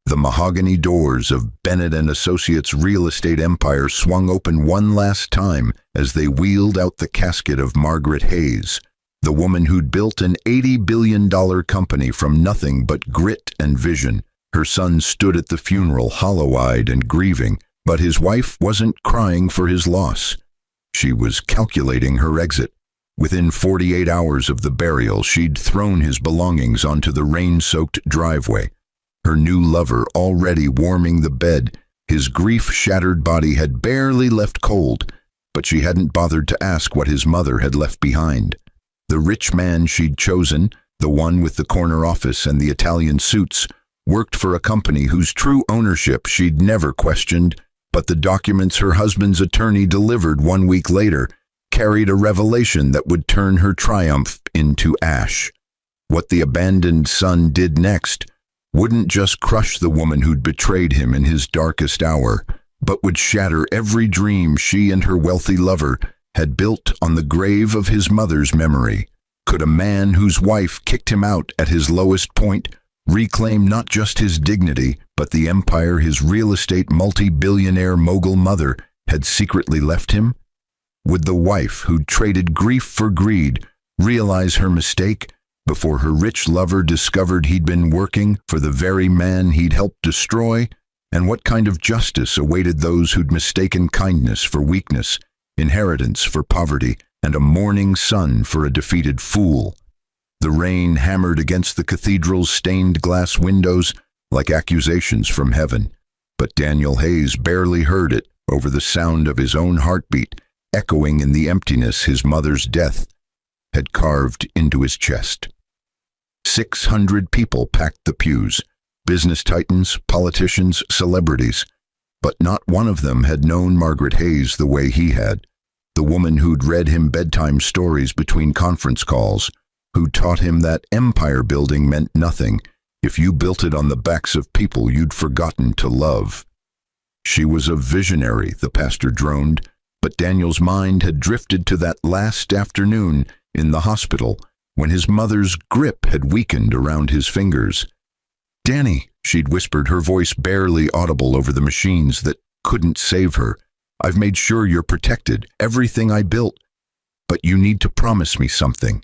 The mahogany doors of Bennett and Associates' real estate empire swung open one last time as they wheeled out the casket of Margaret Hayes, the woman who'd built an $80 billion company from nothing but grit and vision. Her son stood at the funeral, hollow-eyed and grieving, but his wife wasn't crying for his loss. She was calculating her exit. Within 48 hours of the burial, she'd thrown his belongings onto the rain-soaked driveway. Her new lover already warming the bed, his grief-shattered body had barely left cold, but she hadn't bothered to ask what his mother had left behind. The rich man she'd chosen, the one with the corner office and the Italian suits, worked for a company whose true ownership she'd never questioned, but the documents her husband's attorney delivered 1 week later carried a revelation that would turn her triumph into ash. What the abandoned son did next wouldn't just crush the woman who'd betrayed him in his darkest hour, but would shatter every dream she and her wealthy lover had built on the grave of his mother's memory. Could a man whose wife kicked him out at his lowest point reclaim not just his dignity, but the empire his real estate multi-billionaire mogul mother had secretly left him? Would the wife who'd traded grief for greed realize her mistake before her rich lover discovered he'd been working for the very man he'd helped destroy? And what kind of justice awaited those who'd mistaken kindness for weakness, inheritance for poverty, and a mourning son for a defeated fool? The rain hammered against the cathedral's stained glass windows like accusations from heaven, but Daniel Hayes barely heard it over the sound of his own heartbeat, echoing in the emptiness his mother's death had carved into his chest. 600 people packed the pews, business titans, politicians, celebrities, but not one of them had known Margaret Hayes the way he had, the woman who'd read him bedtime stories between conference calls, who taught him that empire building meant nothing if you built it on the backs of people you'd forgotten to love. She was a visionary, the pastor droned, but Daniel's mind had drifted to that last afternoon in the hospital when his mother's grip had weakened around his fingers. "Danny," she'd whispered, her voice barely audible over the machines that couldn't save her, "I've made sure you're protected, everything I built, but you need to promise me something."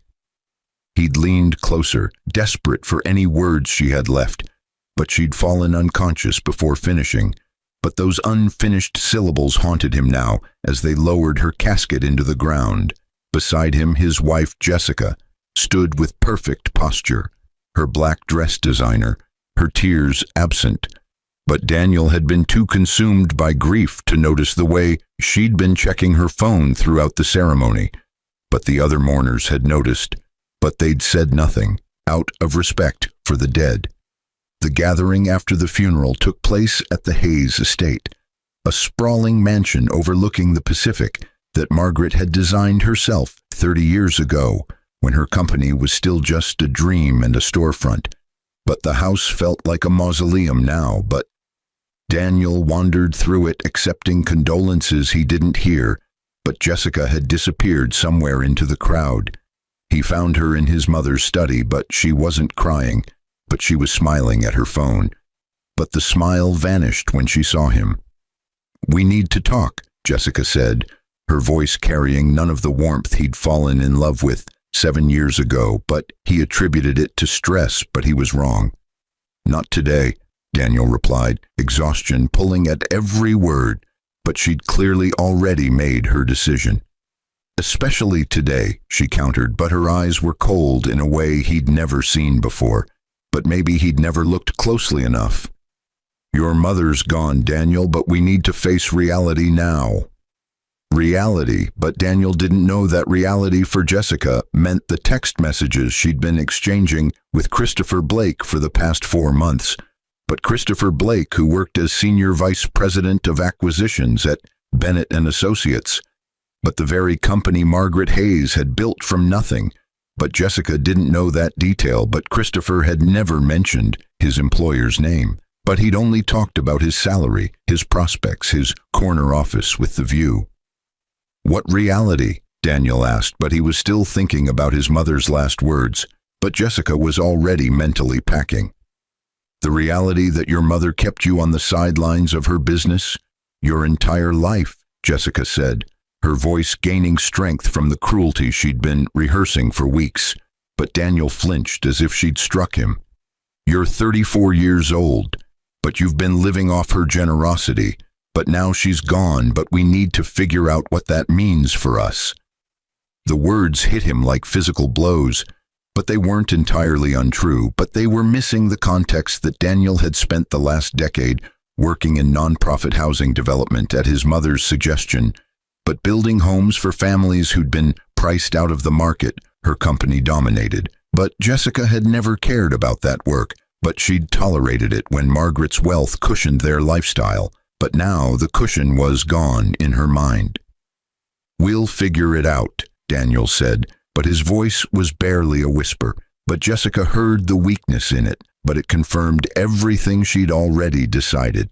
He'd leaned closer, desperate for any words she had left, but she'd fallen unconscious before finishing. But those unfinished syllables haunted him now as they lowered her casket into the ground. Beside him, his wife, Jessica, stood with perfect posture, her black dress designer, her tears absent. But Daniel had been too consumed by grief to notice the way she'd been checking her phone throughout the ceremony. But the other mourners had noticed, but they'd said nothing, out of respect for the dead. The gathering after the funeral took place at the Hayes estate, a sprawling mansion overlooking the Pacific that Margaret had designed herself 30 years ago, when her company was still just a dream and a storefront. But the house felt like a mausoleum now. But Daniel wandered through it, accepting condolences he didn't hear, but Jessica had disappeared somewhere into the crowd. He found her in his mother's study, but she wasn't crying, but she was smiling at her phone. But the smile vanished when she saw him. "We need to talk," Jessica said, her voice carrying none of the warmth he'd fallen in love with 7 years ago, but he attributed it to stress, but he was wrong. "Not today," Daniel replied, exhaustion pulling at every word, but she'd clearly already made her decision. "Especially today," she countered, but her eyes were cold in a way he'd never seen before. But maybe he'd never looked closely enough. "Your mother's gone, Daniel, but we need to face reality now." Reality, but Daniel didn't know that reality for Jessica meant the text messages she'd been exchanging with Christopher Blake for the past 4 months. But Christopher Blake, who worked as Senior Vice President of Acquisitions at Bennett and Associates, but the very company Margaret Hayes had built from nothing. But Jessica didn't know that detail, but Christopher had never mentioned his employer's name. But he'd only talked about his salary, his prospects, his corner office with the view. "What reality?" Daniel asked, but he was still thinking about his mother's last words. But Jessica was already mentally packing. The reality that your mother kept you on the sidelines of her business your entire life, Jessica said, her voice gaining strength from the cruelty she'd been rehearsing for weeks. But Daniel flinched as if she'd struck him. You're 34 years old, but you've been living off her generosity. But now she's gone, but we need to figure out what that means for us. The words hit him like physical blows, but they weren't entirely untrue, but they were missing the context that Daniel had spent the last decade working in nonprofit housing development at his mother's suggestion, but building homes for families who'd been priced out of the market her company dominated. But Jessica had never cared about that work, but she'd tolerated it when Margaret's wealth cushioned their lifestyle. But now the cushion was gone in her mind. We'll figure it out, Daniel said, but his voice was barely a whisper. But Jessica heard the weakness in it, but it confirmed everything she'd already decided.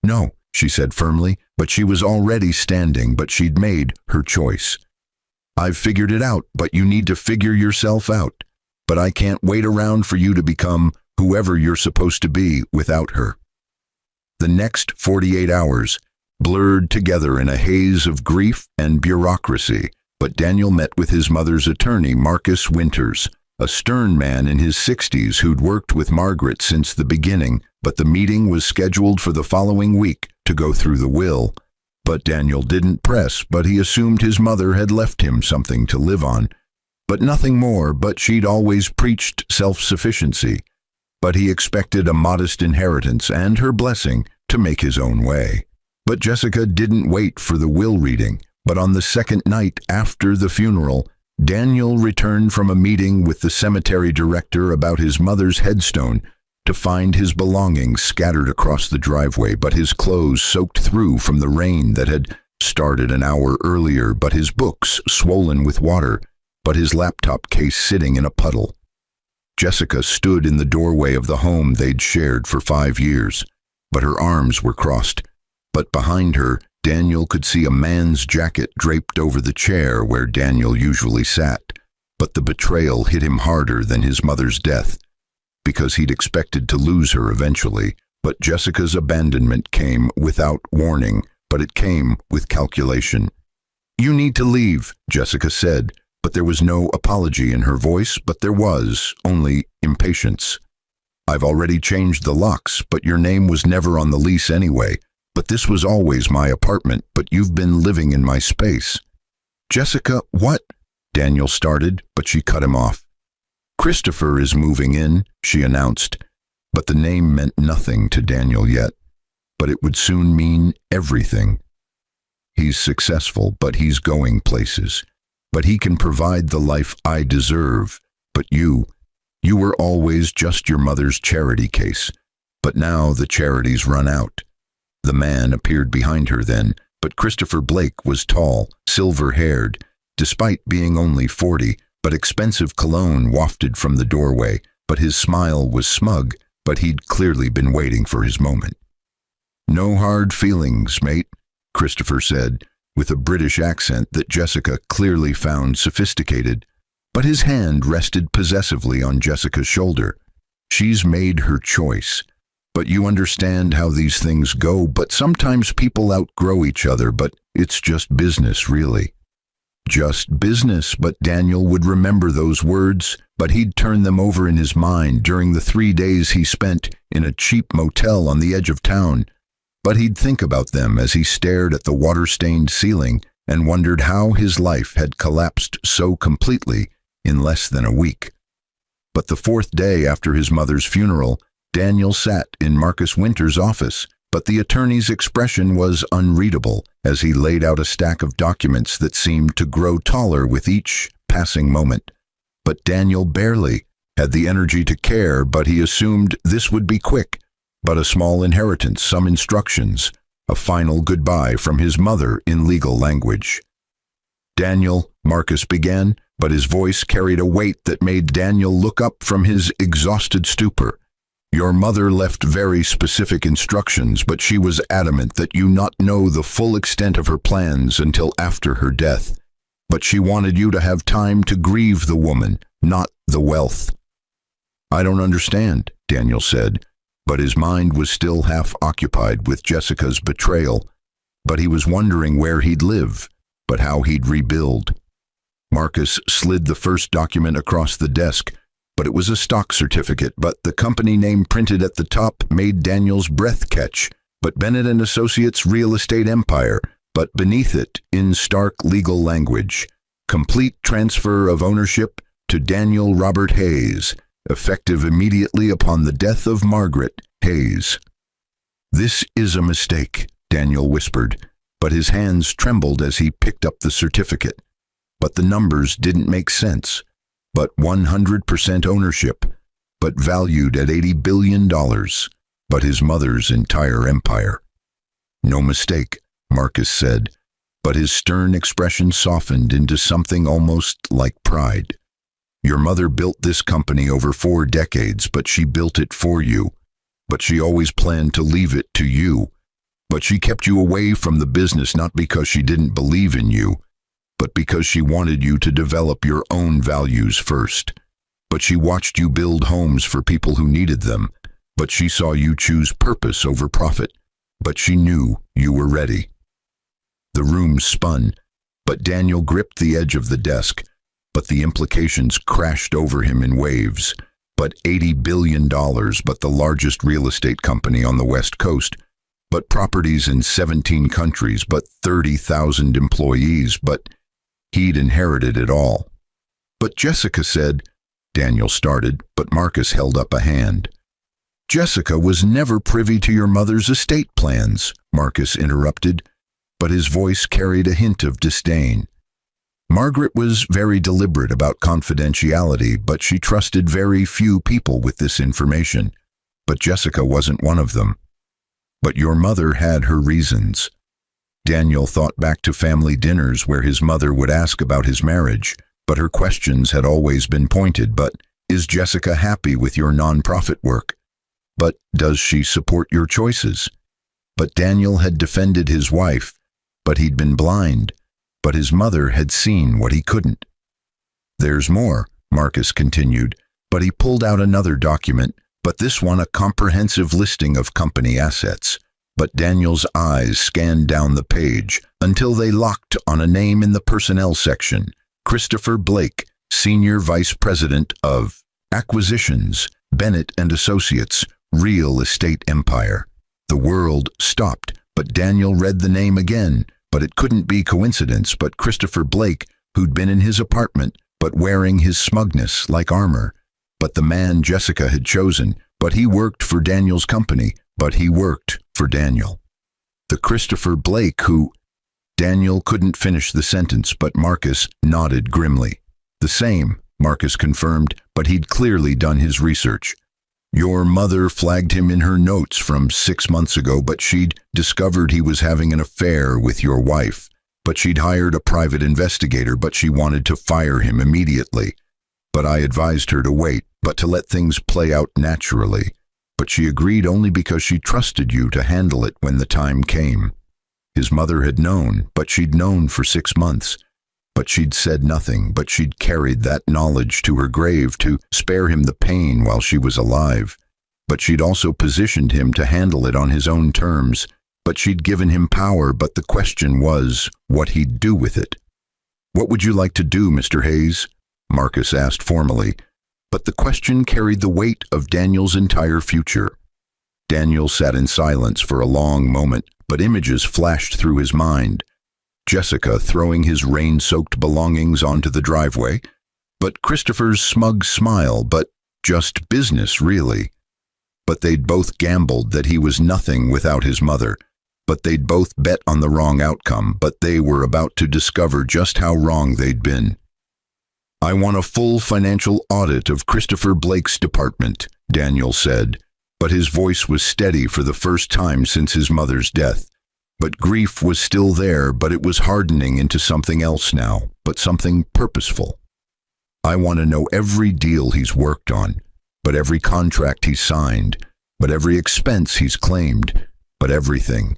No, she said firmly, but she was already standing, but she'd made her choice. I've figured it out, but you need to figure yourself out. But I can't wait around for you to become whoever you're supposed to be without her. The next 48 hours blurred together in a haze of grief and bureaucracy, but Daniel met with his mother's attorney, Marcus Winters, a stern man in his 60s who'd worked with Margaret since the beginning, but the meeting was scheduled for the following week to go through the will. But Daniel didn't press, but he assumed his mother had left him something to live on. But nothing more, but she'd always preached self-sufficiency. But he expected a modest inheritance and her blessing to make his own way. But Jessica didn't wait for the will reading, but on the second night after the funeral, Daniel returned from a meeting with the cemetery director about his mother's headstone to find his belongings scattered across the driveway, but his clothes soaked through from the rain that had started an hour earlier, but his books swollen with water, but his laptop case sitting in a puddle. Jessica stood in the doorway of the home they'd shared for 5 years, but her arms were crossed. But behind her, Daniel could see a man's jacket draped over the chair where Daniel usually sat. But the betrayal hit him harder than his mother's death, because he'd expected to lose her eventually. But Jessica's abandonment came without warning, but it came with calculation. You need to leave, Jessica said, but there was no apology in her voice, but there was only impatience. I've already changed the locks, but your name was never on the lease anyway. But this was always my apartment, but you've been living in my space. Jessica, what? Daniel started, but she cut him off. Christopher is moving in, she announced, but the name meant nothing to Daniel yet. But it would soon mean everything. He's successful, but he's going places. But he can provide the life I deserve. But you were always just your mother's charity case. But now the charity's run out. The man appeared behind her then, but Christopher Blake was tall, silver-haired, despite being only 40, but expensive cologne wafted from the doorway, but his smile was smug, but he'd clearly been waiting for his moment. No hard feelings, mate, Christopher said, with a British accent that Jessica clearly found sophisticated, but his hand rested possessively on Jessica's shoulder. She's made her choice. But you understand how these things go, but sometimes people outgrow each other, but it's just business, really. Just business, but Daniel would remember those words, but he'd turn them over in his mind during the 3 days he spent in a cheap motel on the edge of town. But he'd think about them as he stared at the water-stained ceiling and wondered how his life had collapsed so completely in less than a week. But the 4th day after his mother's funeral, Daniel sat in Marcus Winters' office, but the attorney's expression was unreadable as he laid out a stack of documents that seemed to grow taller with each passing moment. But Daniel barely had the energy to care, but he assumed this would be quick. But a small inheritance, some instructions, a final goodbye from his mother in legal language. Daniel, Marcus began, but his voice carried a weight that made Daniel look up from his exhausted stupor. Your mother left very specific instructions, but she was adamant that you not know the full extent of her plans until after her death. But she wanted you to have time to grieve the woman, not the wealth. I don't understand, Daniel said, But his mind was still half occupied with Jessica's betrayal. But he was wondering where he'd live, but how he'd rebuild. Marcus slid the first document across the desk, but it was a stock certificate, but the company name printed at the top made Daniel's breath catch. But Bennett and Associates Real Estate Empire, but beneath it, in stark legal language, complete transfer of ownership to Daniel Robert Hayes, effective immediately upon the death of Margaret Hayes. "This is a mistake," Daniel whispered, but his hands trembled as he picked up the certificate. But the numbers didn't make sense. But 100% ownership, but valued at $80 billion, but his mother's entire empire. "No mistake," Marcus said, but his stern expression softened into something almost like pride. "Your mother built this company over 4 decades, but she built it for you. But she always planned to leave it to you. But she kept you away from the business not because she didn't believe in you, but because she wanted you to develop your own values first. But she watched you build homes for people who needed them. But she saw you choose purpose over profit. But she knew you were ready." The room spun, but Daniel gripped the edge of the desk. But the implications crashed over him in waves. But $80 billion, but the largest real estate company on the West Coast. But properties in 17 countries, but 30,000 employees, but he'd inherited it all. "But Jessica said," Daniel started, but Marcus held up a hand. "Jessica was never privy to your mother's estate plans," Marcus interrupted, but his voice carried a hint of disdain. "Margaret was very deliberate about confidentiality, but she trusted very few people with this information. But Jessica wasn't one of them. But your mother had her reasons." Daniel thought back to family dinners where his mother would ask about his marriage, but her questions had always been pointed. "But is Jessica happy with your nonprofit work? But does she support your choices?" But Daniel had defended his wife, but he'd been blind. But his mother had seen what he couldn't. "There's more," Marcus continued, but he pulled out another document, but this one a comprehensive listing of company assets. But Daniel's eyes scanned down the page until they locked on a name in the personnel section: Christopher Blake, Senior Vice President of Acquisitions, Bennett and Associates, Real Estate Empire. The world stopped, but Daniel read the name again, but it couldn't be coincidence. But Christopher Blake, who'd been in his apartment, but wearing his smugness like armor. But the man Jessica had chosen, but he worked for Daniel's company, but he worked for Daniel. The Christopher Blake who... Daniel couldn't finish the sentence, but Marcus nodded grimly. "The same," Marcus confirmed, but he'd clearly done his research. "Your mother flagged him in her notes from 6 months ago, but she'd discovered he was having an affair with your wife. But she'd hired a private investigator, but she wanted to fire him immediately. But I advised her to wait, but to let things play out naturally. But she agreed only because she trusted you to handle it when the time came." His mother had known, but she'd known for 6 months. But she'd said nothing, but she'd carried that knowledge to her grave to spare him the pain while she was alive. But she'd also positioned him to handle it on his own terms. But she'd given him power, but the question was what he'd do with it. "What would you like to do, Mr. Hayes?" Marcus asked formally. But the question carried the weight of Daniel's entire future. Daniel sat in silence for a long moment, but images flashed through his mind. Jessica throwing his rain-soaked belongings onto the driveway, but Christopher's smug smile, but just business, really. But they'd both gambled that he was nothing without his mother, but they'd both bet on the wrong outcome, but they were about to discover just how wrong they'd been. "I want a full financial audit of Christopher Blake's department," Daniel said, but his voice was steady for the first time since his mother's death. But grief was still there, but it was hardening into something else now, but something purposeful. "I want to know every deal he's worked on, but every contract he's signed, but every expense he's claimed, but everything."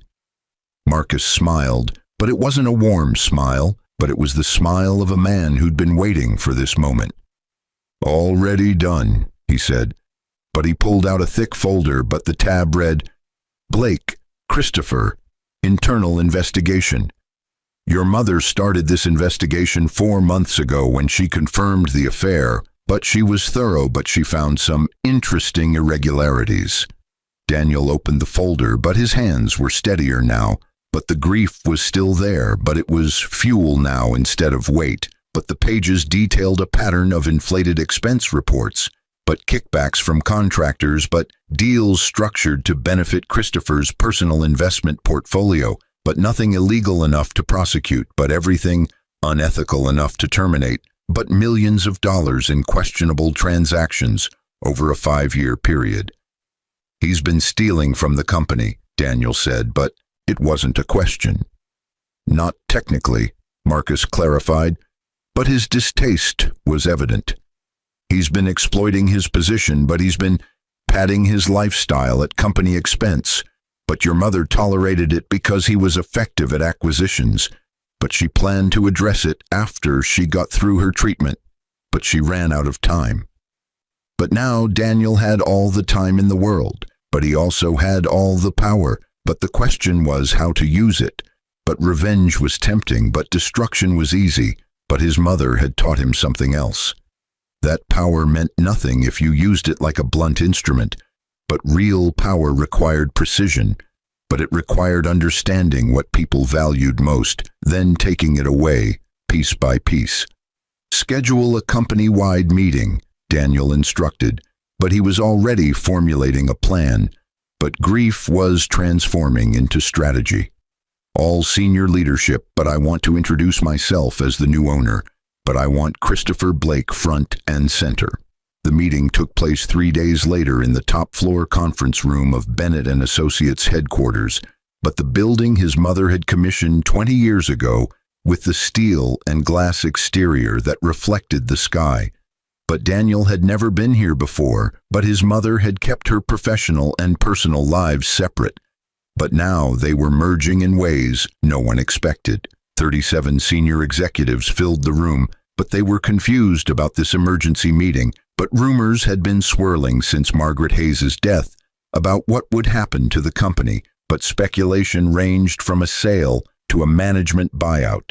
Marcus smiled, but it wasn't a warm smile, but it was the smile of a man who'd been waiting for this moment. "Already done," he said. But he pulled out a thick folder, but the tab read, Blake, Christopher, Internal Investigation. Your mother started this investigation 4 months ago when she confirmed the affair, but she was thorough, but she found some interesting irregularities. Daniel opened the folder, but his hands were steadier now. But the grief was still there, but it was fuel now instead of weight. But the pages detailed a pattern of inflated expense reports, but kickbacks from contractors, but deals structured to benefit Christopher's personal investment portfolio, but nothing illegal enough to prosecute, but everything unethical enough to terminate, but millions of dollars in questionable transactions over a 5-year period. He's been stealing from the company, Daniel said, but it wasn't a question. Not technically, Marcus clarified, but his distaste was evident. He's been exploiting his position, but he's been padding his lifestyle at company expense. But your mother tolerated it because he was effective at acquisitions. But she planned to address it after she got through her treatment. But she ran out of time. But now Daniel had all the time in the world, but he also had all the power. But the question was how to use it. But revenge was tempting, but destruction was easy. But his mother had taught him something else. That power meant nothing if you used it like a blunt instrument. But real power required precision. But it required understanding what people valued most, then taking it away, piece by piece. Schedule a company-wide meeting, Daniel instructed. But he was already formulating a plan. But grief was transforming into strategy. All senior leadership, but I want to introduce myself as the new owner. But I want Christopher Blake front and center. The meeting took place 3 days later in the top-floor conference room of Bennett & Associates headquarters, but the building his mother had commissioned 20 years ago with the steel and glass exterior that reflected the sky. But Daniel had never been here before, but his mother had kept her professional and personal lives separate. But now they were merging in ways no one expected. 37 senior executives filled the room, but they were confused about this emergency meeting. But rumors had been swirling since Margaret Hayes' death about what would happen to the company, but speculation ranged from a sale to a management buyout.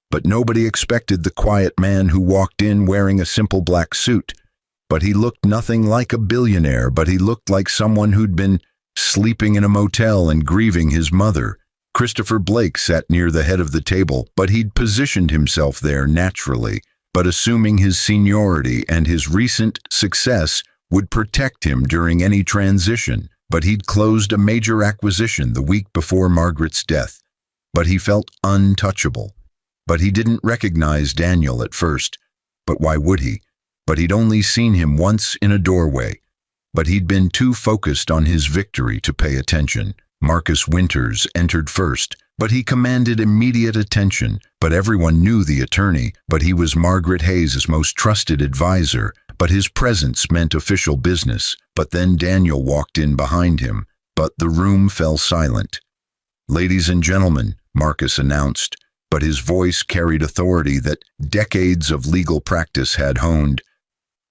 But nobody expected the quiet man who walked in wearing a simple black suit. But he looked nothing like a billionaire, but he looked like someone who'd been sleeping in a motel and grieving his mother. Christopher Blake sat near the head of the table, but he'd positioned himself there naturally, but assuming his seniority and his recent success would protect him during any transition. But he'd closed a major acquisition the week before Margaret's death. But he felt untouchable. But he didn't recognize Daniel at first. But why would he? But he'd only seen him once in a doorway. But he'd been too focused on his victory to pay attention. Marcus Winters entered first, but he commanded immediate attention. But everyone knew the attorney, but he was Margaret Hayes' most trusted advisor. But his presence meant official business. But then Daniel walked in behind him, but the room fell silent. "Ladies and gentlemen," Marcus announced, but his voice carried authority that decades of legal practice had honed.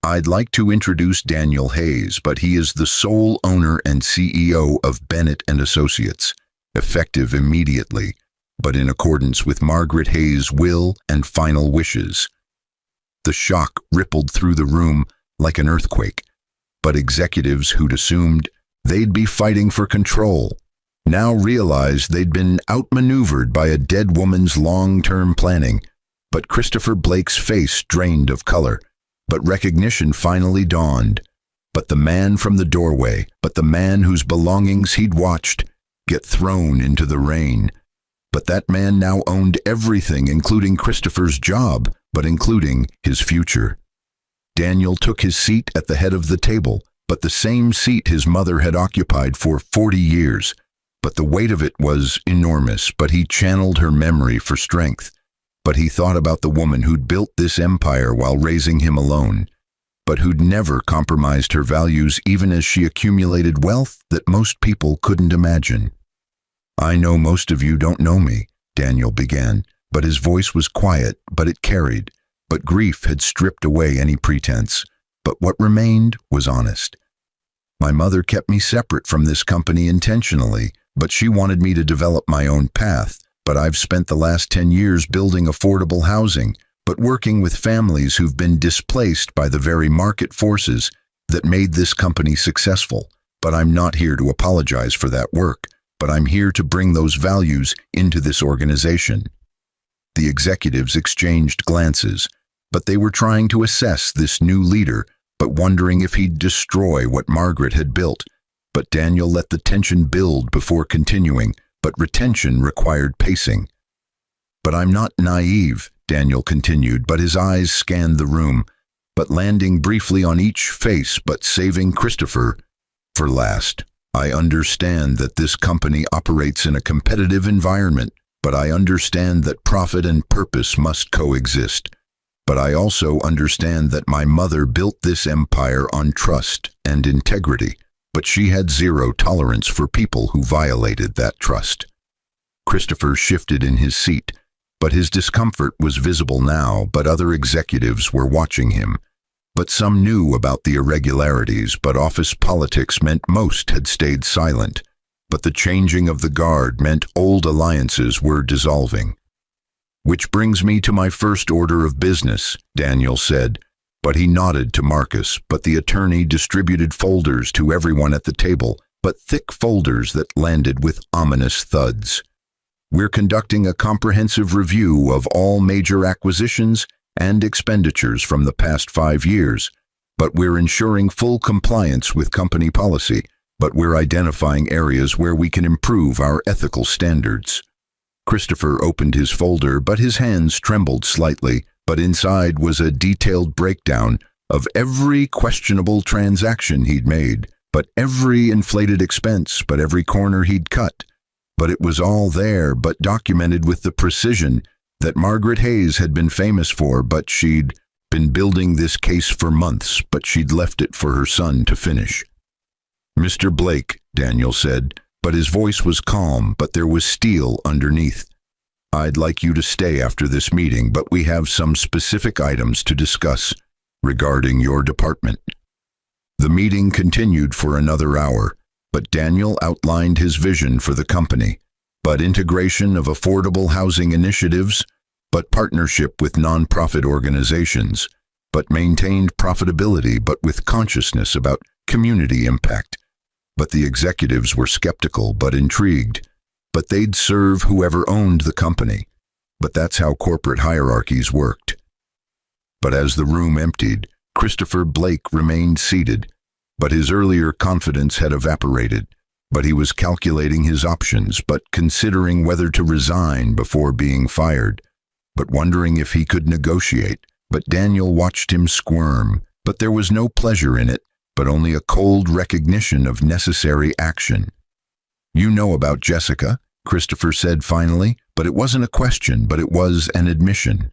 "I'd like to introduce Daniel Hayes, but he is the sole owner and CEO of Bennett & Associates, effective immediately, but in accordance with Margaret Hayes' will and final wishes." The shock rippled through the room like an earthquake, but executives who'd assumed they'd be fighting for control now realized they'd been outmaneuvered by a dead woman's long-term planning. But Christopher Blake's face drained of color, but recognition finally dawned. But the man from the doorway, but the man whose belongings he'd watched get thrown into the rain. But that man now owned everything, including Christopher's job, but including his future. Daniel took his seat at the head of the table, but the same seat his mother had occupied for 40 years. But the weight of it was enormous, but he channeled her memory for strength. But he thought about the woman who'd built this empire while raising him alone, but who'd never compromised her values even as she accumulated wealth that most people couldn't imagine. "I know most of you don't know me," Daniel began, but his voice was quiet, but it carried. But grief had stripped away any pretense, but what remained was honest. My mother kept me separate from this company intentionally, but she wanted me to develop my own path. But I've spent the last 10 years building affordable housing, but working with families who've been displaced by the very market forces that made this company successful. But I'm not here to apologize for that work, but I'm here to bring those values into this organization. The executives exchanged glances, but they were trying to assess this new leader, but wondering if he'd destroy what Margaret had built. But Daniel let the tension build before continuing, but retention required pacing. But I'm not naive, Daniel continued, but his eyes scanned the room, but landing briefly on each face, but saving Christopher for last. I understand that this company operates in a competitive environment, but I understand that profit and purpose must coexist. But I also understand that my mother built this empire on trust and integrity, but she had zero tolerance for people who violated that trust. Christopher shifted in his seat, but his discomfort was visible now, but other executives were watching him. But some knew about the irregularities, but office politics meant most had stayed silent. But the changing of the guard meant old alliances were dissolving. Which brings me to my first order of business, Daniel said, but he nodded to Marcus, but the attorney distributed folders to everyone at the table, but thick folders that landed with ominous thuds. We're conducting a comprehensive review of all major acquisitions and expenditures from the past 5 years, but we're ensuring full compliance with company policy, but we're identifying areas where we can improve our ethical standards. Christopher opened his folder, but his hands trembled slightly, but inside was a detailed breakdown of every questionable transaction he'd made, but every inflated expense, but every corner he'd cut. But it was all there, but documented with the precision that Margaret Hayes had been famous for, but she'd been building this case for months, but she'd left it for her son to finish. Mr. Blake, Daniel said, but his voice was calm, but there was steel underneath. I'd like you to stay after this meeting, but we have some specific items to discuss regarding your department. The meeting continued for another hour, but Daniel outlined his vision for the company, but integration of affordable housing initiatives, but partnership with nonprofit organizations, but maintained profitability, but with consciousness about community impact. But the executives were skeptical but intrigued, but they'd serve whoever owned the company. But that's how corporate hierarchies worked. But as the room emptied, Christopher Blake remained seated, but his earlier confidence had evaporated. But he was calculating his options, but considering whether to resign before being fired, but wondering if he could negotiate. But Daniel watched him squirm, but there was no pleasure in it, but only a cold recognition of necessary action. You know about Jessica, Christopher said finally, but it wasn't a question, but it was an admission.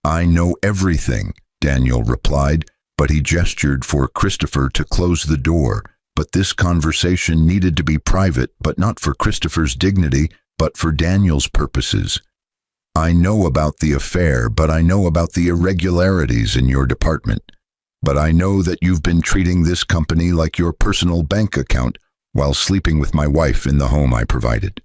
I know everything, Daniel replied, but he gestured for Christopher to close the door. But this conversation needed to be private, but not for Christopher's dignity, but for Daniel's purposes. I know about the affair, but I know about the irregularities in your department. But I know that you've been treating this company like your personal bank account while sleeping with my wife in the home I provided.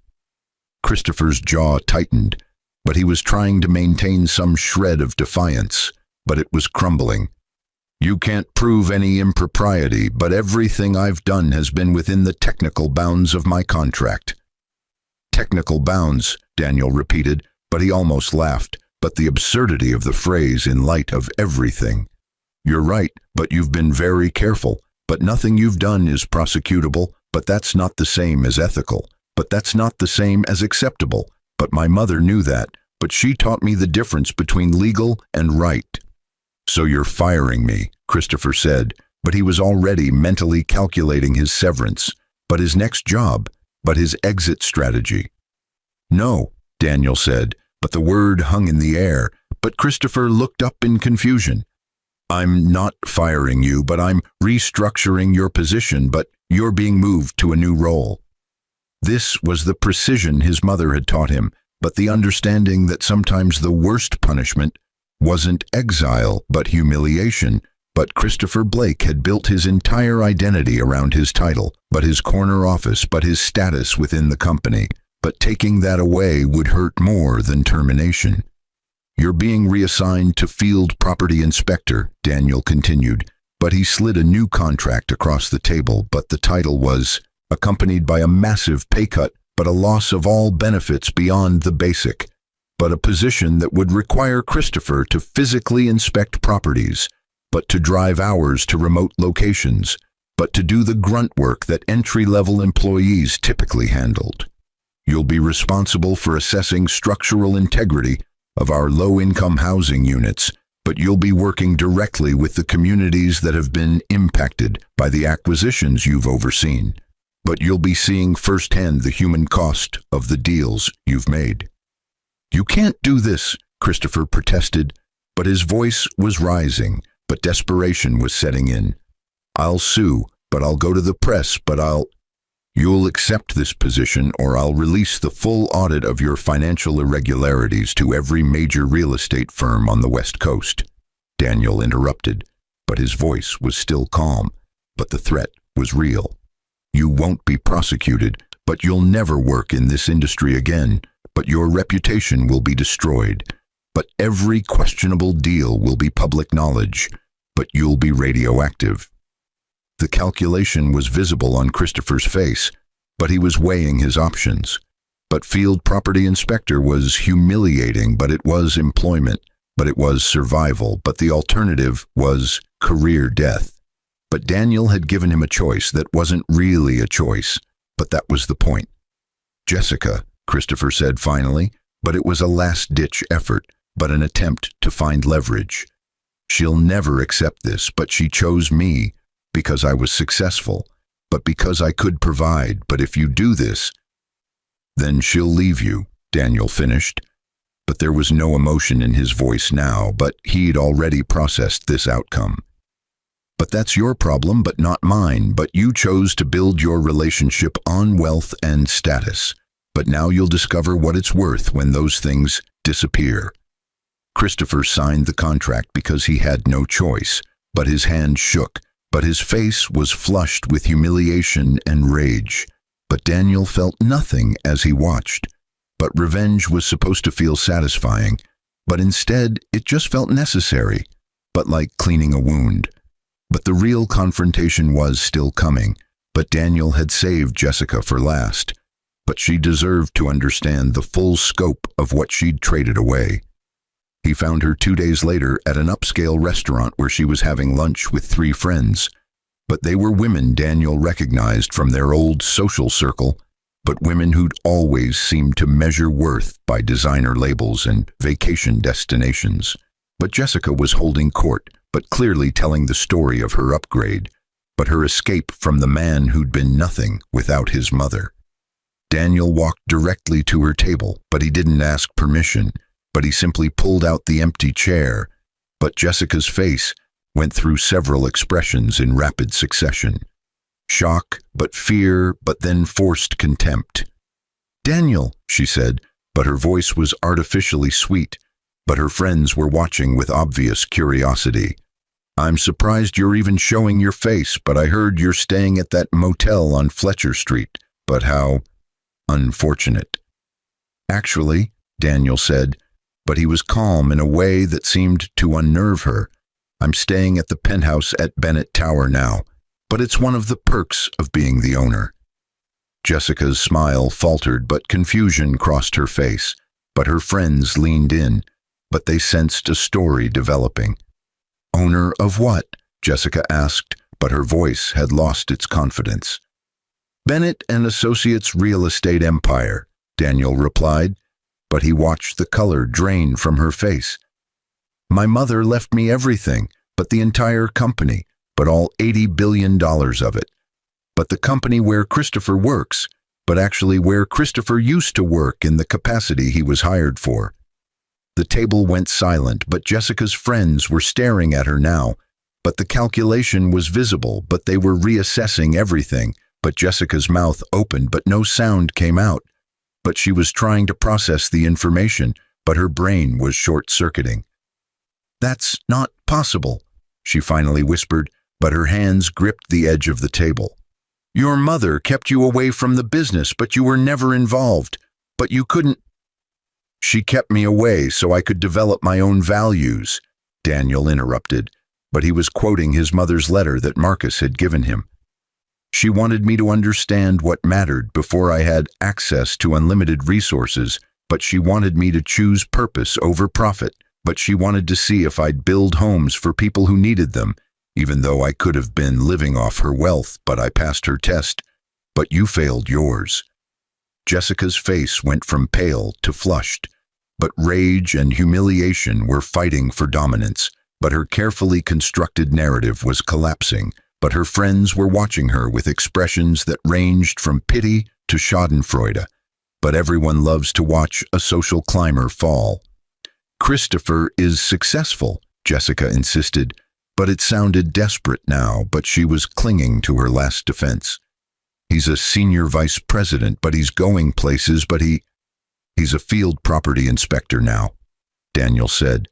Christopher's jaw tightened, but he was trying to maintain some shred of defiance, but it was crumbling. You can't prove any impropriety, but everything I've done has been within the technical bounds of my contract. Technical bounds, Daniel repeated, but he almost laughed, but the absurdity of the phrase in light of everything. You're right, but you've been very careful, but nothing you've done is prosecutable, but that's not the same as ethical, but that's not the same as acceptable, but my mother knew that, but she taught me the difference between legal and right. So you're firing me, Christopher said, but he was already mentally calculating his severance, but his next job, but his exit strategy. No, Daniel said, but the word hung in the air, but Christopher looked up in confusion. I'm not firing you, but I'm restructuring your position, but you're being moved to a new role. This was the precision his mother had taught him, but the understanding that sometimes the worst punishment wasn't exile, but humiliation, But Christopher Blake had built his entire identity around his title, but his corner office, but his status within the company. But taking that away would hurt more than termination. "You're being reassigned to Field Property Inspector," Daniel continued, but he slid a new contract across the table, but the title was accompanied by a massive pay cut, but a loss of all benefits beyond the basic, but a position that would require Christopher to physically inspect properties, but to drive hours to remote locations, but to do the grunt work that entry-level employees typically handled. "You'll be responsible for assessing structural integrity of our low-income housing units, but you'll be working directly with the communities that have been impacted by the acquisitions you've overseen. But you'll be seeing firsthand the human cost of the deals you've made." "You can't do this," Christopher protested, but his voice was rising, but desperation was setting in. "I'll sue, but I'll go to the press, but You'll accept this position or I'll release the full audit of your financial irregularities to every major real estate firm on the West Coast." Daniel interrupted, but his voice was still calm, but the threat was real. "You won't be prosecuted, but you'll never work in this industry again, but your reputation will be destroyed. But every questionable deal will be public knowledge, but you'll be radioactive." The calculation was visible on Christopher's face, but he was weighing his options. But Field Property Inspector was humiliating, but it was employment, but it was survival, but the alternative was career death. But Daniel had given him a choice that wasn't really a choice, but that was the point. "Jessica," Christopher said finally, but it was a last-ditch effort, but an attempt to find leverage. "She'll never accept this, but she chose me because I was successful, but because I could provide, but if you do this, then she'll leave you," Daniel finished. But there was no emotion in his voice now, but he'd already processed this outcome. "But that's your problem, but not mine, but you chose to build your relationship on wealth and status. But now you'll discover what it's worth when those things disappear." Christopher signed the contract because he had no choice, but his hand shook, but his face was flushed with humiliation and rage. But Daniel felt nothing as he watched. But revenge was supposed to feel satisfying, but instead it just felt necessary, but like cleaning a wound. But the real confrontation was still coming, but Daniel had saved Jessica for last. But she deserved to understand the full scope of what she'd traded away. He found her 2 days later at an upscale restaurant where she was having lunch with 3 friends. But they were women Daniel recognized from their old social circle, but women who'd always seemed to measure worth by designer labels and vacation destinations. But Jessica was holding court, but clearly telling the story of her upgrade, but her escape from the man who'd been nothing without his mother. Daniel walked directly to her table, but he didn't ask permission, but he simply pulled out the empty chair. But Jessica's face went through several expressions in rapid succession. Shock, but fear, but then forced contempt. "Daniel," she said, but her voice was artificially sweet, but her friends were watching with obvious curiosity. "I'm surprised you're even showing your face, but I heard you're staying at that motel on Fletcher Street. But how unfortunate." "Actually," Daniel said, but he was calm in a way that seemed to unnerve her, "I'm staying at the penthouse at Bennett Tower now, but it's one of the perks of being the owner." Jessica's smile faltered, but confusion crossed her face, but her friends leaned in, but they sensed a story developing. "Owner of what?" Jessica asked, but her voice had lost its confidence. "Bennett and Associates Real Estate Empire," Daniel replied, but he watched the color drain from her face. "My mother left me everything, but the entire company, but all $80 billion of it. But the company where Christopher works, but actually where Christopher used to work in the capacity he was hired for." The table went silent, but Jessica's friends were staring at her now, but the calculation was visible, but they were reassessing everything, but Jessica's mouth opened, but no sound came out. But she was trying to process the information, but her brain was short-circuiting. "That's not possible." she finally whispered, but her hands gripped the edge of the table. Your mother kept you away from the business, but you were never involved. But you couldn't. She kept me away so I could develop my own values, Daniel interrupted, but he was quoting his mother's letter that Marcus had given him. She wanted me to understand what mattered before I had access to unlimited resources, but she wanted me to choose purpose over profit, but she wanted to see if I'd build homes for people who needed them, even though I could have been living off her wealth, but I passed her test. But you failed yours. Jessica's face went from pale to flushed, but rage and humiliation were fighting for dominance, but her carefully constructed narrative was collapsing, but her friends were watching her with expressions that ranged from pity to schadenfreude. But everyone loves to watch a social climber fall. Christopher is successful, Jessica insisted, but it sounded desperate now, but she was clinging to her last defense. He's a senior vice president, but he's going places, but he's a field property inspector now, Daniel said.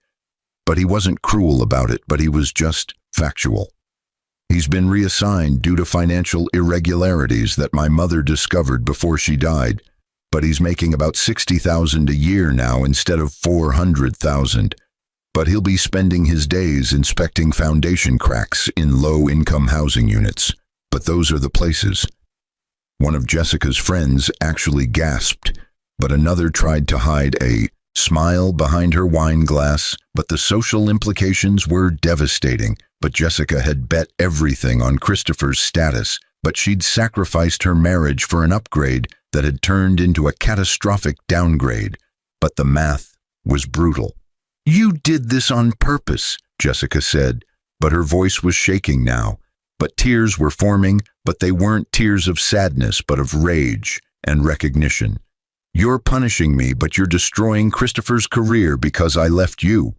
But he wasn't cruel about it, but he was just factual. He's been reassigned due to financial irregularities that my mother discovered before she died, but he's making about $60,000 a year now instead of $400,000. But he'll be spending his days inspecting foundation cracks in low-income housing units. But those are the places. One of Jessica's friends actually gasped, but another tried to hide a smile behind her wine glass, but the social implications were devastating. But Jessica had bet everything on Christopher's status, but she'd sacrificed her marriage for an upgrade that had turned into a catastrophic downgrade. But the math was brutal. You did this on purpose, Jessica said, but her voice was shaking now. But tears were forming, but they weren't tears of sadness, but of rage and recognition. You're punishing me, but you're destroying Christopher's career because I left you.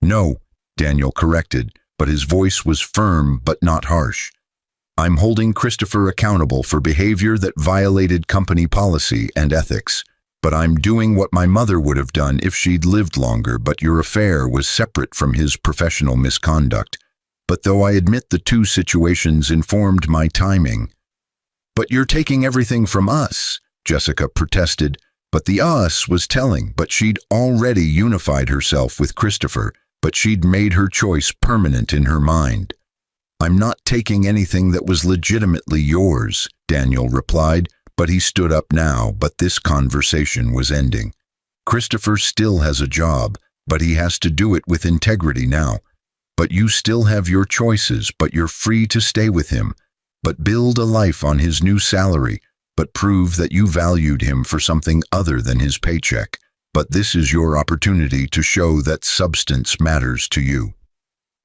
No, Daniel corrected, but his voice was firm but not harsh. I'm holding Christopher accountable for behavior that violated company policy and ethics. But I'm doing what my mother would have done if she'd lived longer, but your affair was separate from his professional misconduct. But though I admit the two situations informed my timing. But you're taking everything from us, Jessica protested, but the us was telling, but she'd already unified herself with Christopher, but she'd made her choice permanent in her mind. I'm not taking anything that was legitimately yours, Daniel replied, but he stood up now, but this conversation was ending. Christopher still has a job, but he has to do it with integrity now. But you still have your choices, but you're free to stay with him. But build a life on his new salary, but prove that you valued him for something other than his paycheck. But this is your opportunity to show that substance matters to you.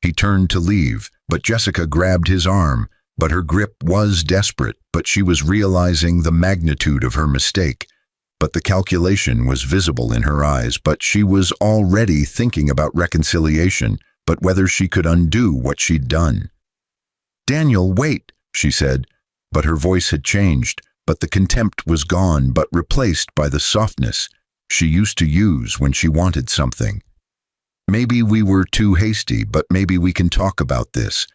He turned to leave, but Jessica grabbed his arm, but her grip was desperate, but she was realizing the magnitude of her mistake. But the calculation was visible in her eyes, but she was already thinking about reconciliation, but whether she could undo what she'd done. Daniel, wait, she said, but her voice had changed, but the contempt was gone, but replaced by the softness she used to use when she wanted something. Maybe we were too hasty, but maybe we can talk about this.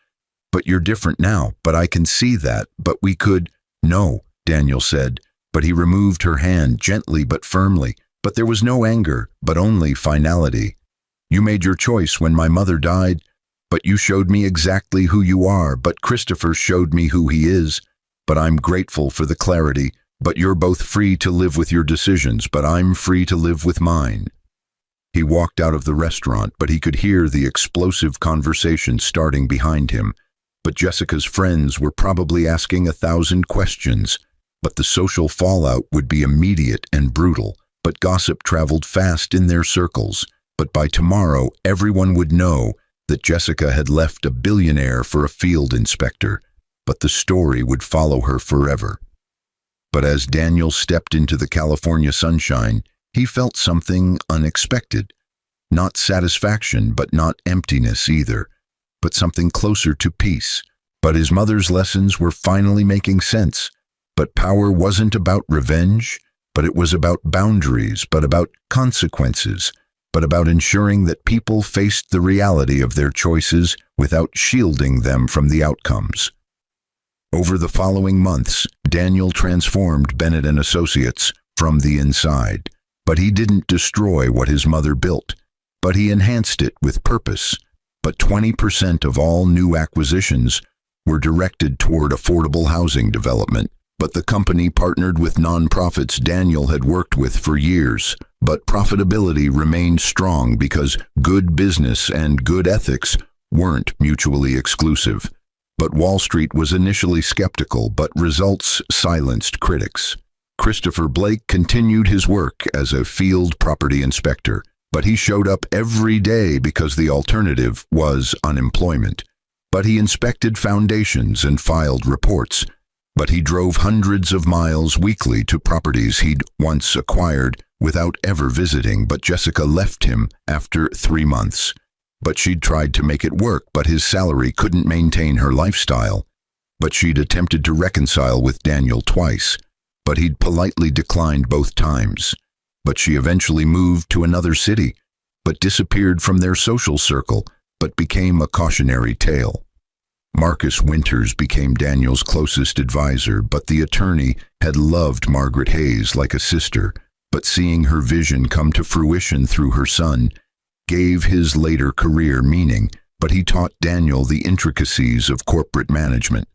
But you're different now, but I can see that, but we could. No, Daniel said, but he removed her hand gently but firmly, but there was no anger, but only finality. You made your choice when my mother died, but you showed me exactly who you are, but Christopher showed me who he is, but I'm grateful for the clarity, but you're both free to live with your decisions, but I'm free to live with mine. He walked out of the restaurant, but he could hear the explosive conversation starting behind him. But Jessica's friends were probably asking 1,000 questions, but the social fallout would be immediate and brutal, but gossip traveled fast in their circles. But by tomorrow, everyone would know that Jessica had left a billionaire for a field inspector, but the story would follow her forever. But as Daniel stepped into the California sunshine, he felt something unexpected. Not satisfaction, but not emptiness either, but something closer to peace. But his mother's lessons were finally making sense. But power wasn't about revenge, but it was about boundaries, but about consequences. but about ensuring that people faced the reality of their choices without shielding them from the outcomes. Over the following months, Daniel transformed Bennett and Associates from the inside, but he didn't destroy what his mother built, but he enhanced it with purpose. But 20% of all new acquisitions were directed toward affordable housing development. But the company partnered with nonprofits Daniel had worked with for years. But profitability remained strong because good business and good ethics weren't mutually exclusive. But Wall Street was initially skeptical, but results silenced critics. Christopher Blake continued his work as a field property inspector, but he showed up every day because the alternative was unemployment. But he inspected foundations and filed reports. But he drove hundreds of miles weekly to properties he'd once acquired without ever visiting. But Jessica left him after 3 months. But she'd tried to make it work, but his salary couldn't maintain her lifestyle. But she'd attempted to reconcile with Daniel twice, but he'd politely declined both times. But she eventually moved to another city, but disappeared from their social circle, but became a cautionary tale. Marcus Winters became Daniel's closest advisor, but the attorney had loved Margaret Hayes like a sister, but seeing her vision come to fruition through her son gave his later career meaning. But he taught Daniel the intricacies of corporate management,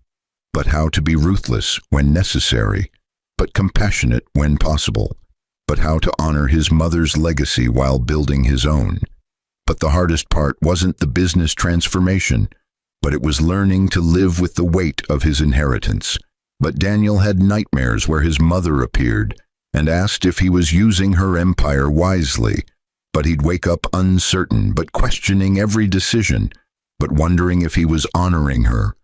but how to be ruthless when necessary, but compassionate when possible, but how to honor his mother's legacy while building his own. But the hardest part wasn't the business transformation, but it was learning to live with the weight of his inheritance. But Daniel had nightmares where his mother appeared and asked if he was using her empire wisely. But he'd wake up uncertain, but questioning every decision, but wondering if he was honoring her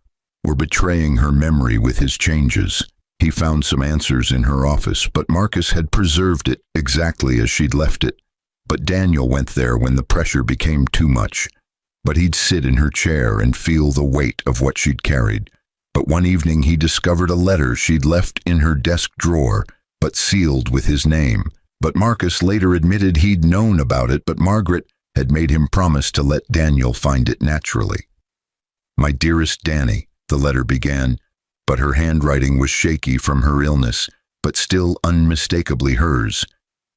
or betraying her memory with his changes. He found some answers in her office, but Marcus had preserved it exactly as she'd left it. But Daniel went there when the pressure became too much. But he'd sit in her chair and feel the weight of what she'd carried. But one evening he discovered a letter she'd left in her desk drawer, but sealed with his name. But Marcus later admitted he'd known about it, but Margaret had made him promise to let Daniel find it naturally. "My dearest Danny," the letter began, but her handwriting was shaky from her illness, but still unmistakably hers.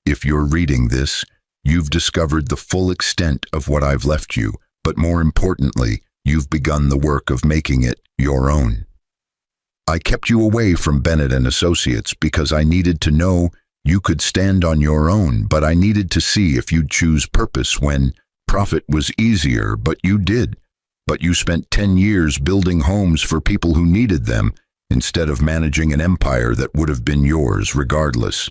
"If you're reading this, you've discovered the full extent of what I've left you, but more importantly, you've begun the work of making it your own. I kept you away from Bennett and Associates because I needed to know you could stand on your own, but I needed to see if you'd choose purpose when profit was easier, but you did. But you spent 10 years building homes for people who needed them instead of managing an empire that would have been yours regardless.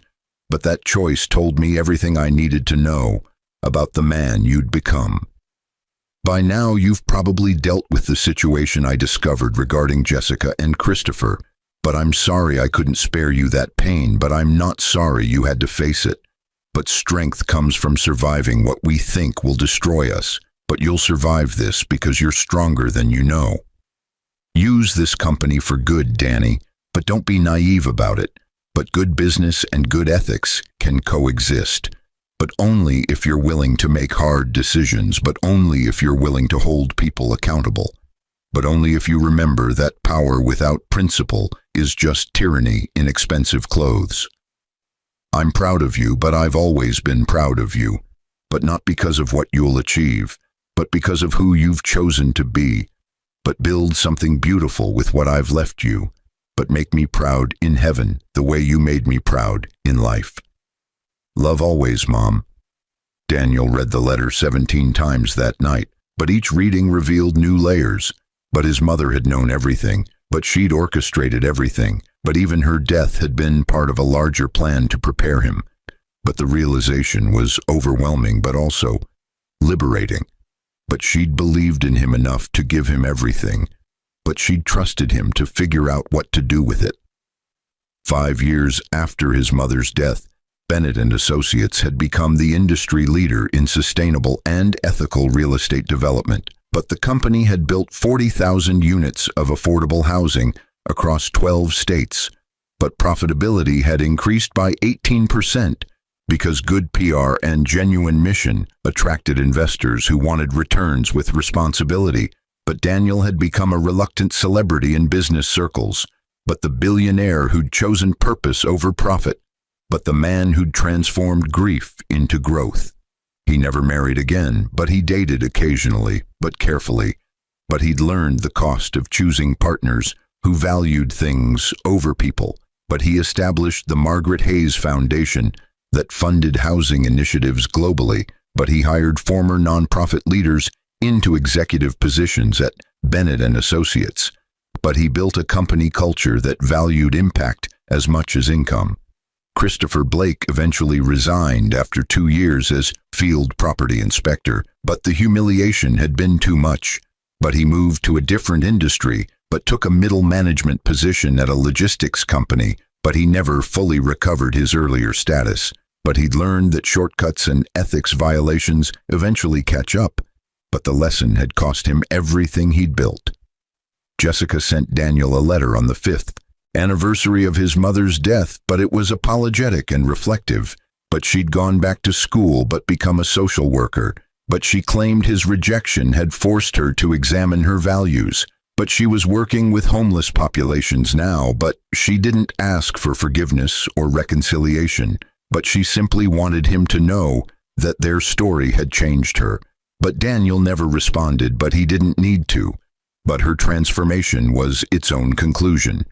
But that choice told me everything I needed to know about the man you'd become. By now, you've probably dealt with the situation I discovered regarding Jessica and Christopher, but I'm sorry I couldn't spare you that pain, but I'm not sorry you had to face it. But strength comes from surviving what we think will destroy us. But you'll survive this because you're stronger than you know. Use this company for good, Danny, but don't be naive about it. But good business and good ethics can coexist. But only if you're willing to make hard decisions, but only if you're willing to hold people accountable. But only if you remember that power without principle is just tyranny in expensive clothes. I'm proud of you, but I've always been proud of you. But not because of what you'll achieve, but because of who you've chosen to be. But build something beautiful with what I've left you. But make me proud in heaven the way you made me proud in life. Love always, Mom. Daniel read the letter 17 times that night, but each reading revealed new layers. But his mother had known everything, but she'd orchestrated everything. But even her death had been part of a larger plan to prepare him. But the realization was overwhelming, but also liberating. But she'd believed in him enough to give him everything. But she'd trusted him to figure out what to do with it. 5 years after his mother's death, Bennett and Associates had become the industry leader in sustainable and ethical real estate development. But the company had built 40,000 units of affordable housing across 12 states. But profitability had increased by 18%, because good PR and genuine mission attracted investors who wanted returns with responsibility. But Daniel had become a reluctant celebrity in business circles, but the billionaire who'd chosen purpose over profit, but the man who'd transformed grief into growth. He never married again, but he dated occasionally, but carefully. But he'd learned the cost of choosing partners who valued things over people. But he established the Margaret Hayes Foundation that funded housing initiatives globally, but he hired former nonprofit leaders into executive positions at Bennett and Associates. But he built a company culture that valued impact as much as income. Christopher Blake eventually resigned after 2 years as field property inspector, but the humiliation had been too much. But he moved to a different industry, but took a middle management position at a logistics company, but he never fully recovered his earlier status. But he'd learned that shortcuts and ethics violations eventually catch up, but the lesson had cost him everything he'd built. Jessica sent Daniel a letter on the 5th anniversary of his mother's death, but it was apologetic and reflective. But she'd gone back to school but become a social worker. But she claimed his rejection had forced her to examine her values. But she was working with homeless populations now, but she didn't ask for forgiveness or reconciliation. But she simply wanted him to know that their story had changed her. But Daniel never responded, but he didn't need to. But her transformation was its own conclusion.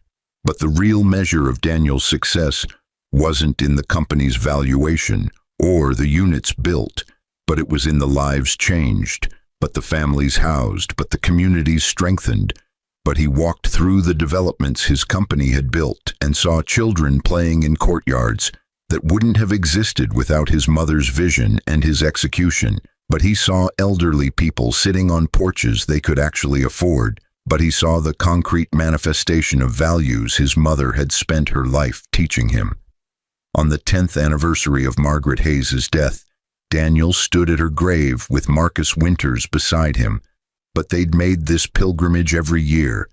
But the real measure of Daniel's success wasn't in the company's valuation or the units built, but it was in the lives changed, but the families housed, but the communities strengthened. But he walked through the developments his company had built and saw children playing in courtyards that wouldn't have existed without his mother's vision and his execution. But he saw elderly people sitting on porches they could actually afford. But he saw the concrete manifestation of values his mother had spent her life teaching him. On the 10th anniversary of Margaret Hayes' death, Daniel stood at her grave with Marcus Winters beside him. But they'd made this pilgrimage every year.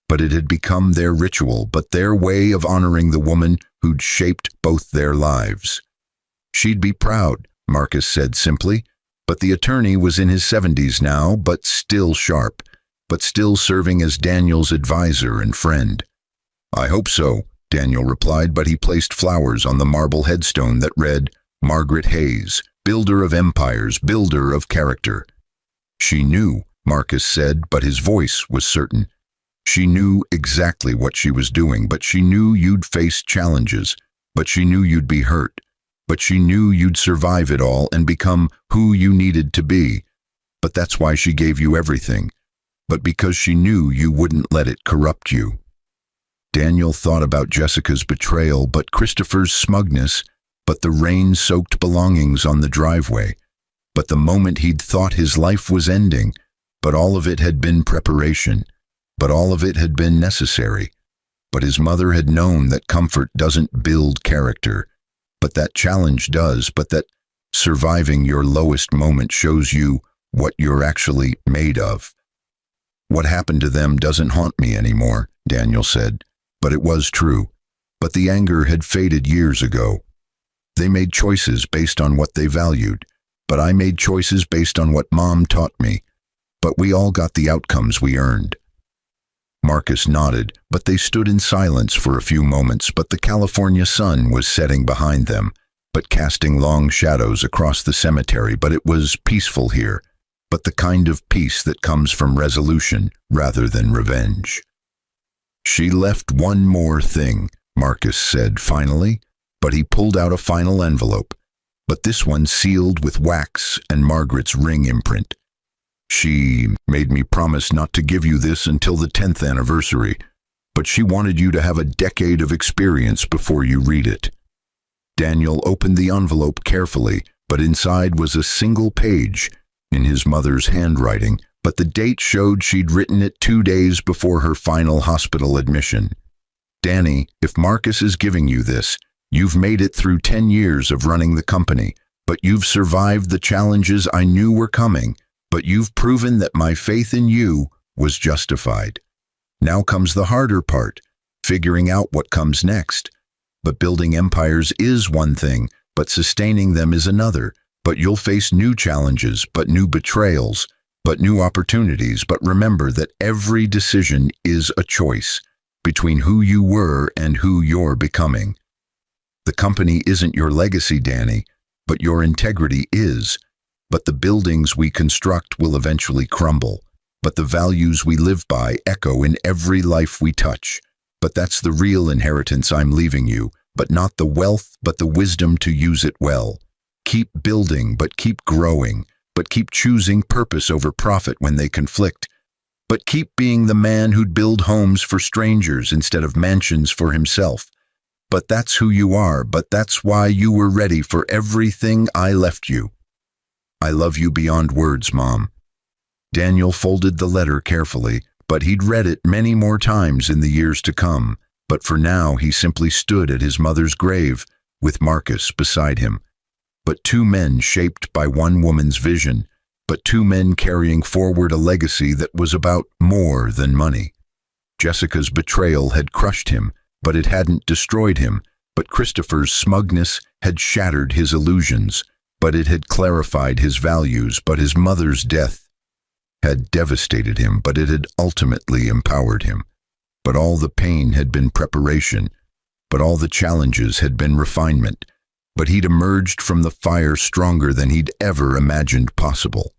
But it had become their ritual, but their way of honoring the woman who'd shaped both their lives. She'd be proud, Marcus said simply. But the attorney was in his 70s now, but still sharp, but still serving as Daniel's advisor and friend. I hope so, Daniel replied, but he placed flowers on the marble headstone that read, Margaret Hayes, builder of empires, builder of character. She knew, Marcus said, but his voice was certain. She knew exactly what she was doing, but she knew you'd face challenges, but she knew you'd be hurt, but she knew you'd survive it all and become who you needed to be. But that's why she gave you everything. But because she knew you wouldn't let it corrupt you. Daniel thought about Jessica's betrayal, but Christopher's smugness, but the rain-soaked belongings on the driveway, but the moment he'd thought his life was ending, but all of it had been preparation, but all of it had been necessary. But his mother had known that comfort doesn't build character, but that challenge does, but that surviving your lowest moment shows you what you're actually made of. What happened to them doesn't haunt me anymore, Daniel said, but it was true. But the anger had faded years ago. They made choices based on what they valued, but I made choices based on what Mom taught me. But we all got the outcomes we earned. Marcus nodded, but they stood in silence for a few moments, but the California sun was setting behind them, but casting long shadows across the cemetery, but it was peaceful here, but the kind of peace that comes from resolution rather than revenge. She left one more thing, Marcus said finally, but he pulled out a final envelope, but this one sealed with wax and Margaret's ring imprint. She made me promise not to give you this until the 10th anniversary, but she wanted you to have a decade of experience before you read it. Daniel opened the envelope carefully, but inside was a single page in his mother's handwriting, but the date showed she'd written it 2 days before her final hospital admission. Danny, if Marcus is giving you this, you've made it through 10 years of running the company, but you've survived the challenges I knew were coming, but you've proven that my faith in you was justified. Now comes the harder part, figuring out what comes next. But building empires is one thing, but sustaining them is another. But you'll face new challenges, but new betrayals, but new opportunities. But remember that every decision is a choice between who you were and who you're becoming. The company isn't your legacy, Danny, but your integrity is. But the buildings we construct will eventually crumble. But the values we live by echo in every life we touch. But that's the real inheritance I'm leaving you, but not the wealth, but the wisdom to use it well. Keep building, but keep growing, but keep choosing purpose over profit when they conflict. But keep being the man who'd build homes for strangers instead of mansions for himself. But that's who you are, but that's why you were ready for everything I left you. I love you beyond words, Mom. Daniel folded the letter carefully, but he'd read it many more times in the years to come. But for now, he simply stood at his mother's grave, with Marcus beside him. But two men shaped by one woman's vision, but two men carrying forward a legacy that was about more than money. Jessica's betrayal had crushed him, but it hadn't destroyed him. But Christopher's smugness had shattered his illusions, but it had clarified his values. But his mother's death had devastated him, but it had ultimately empowered him. But all the pain had been preparation, but all the challenges had been refinement. But he'd emerged from the fire stronger than he'd ever imagined possible.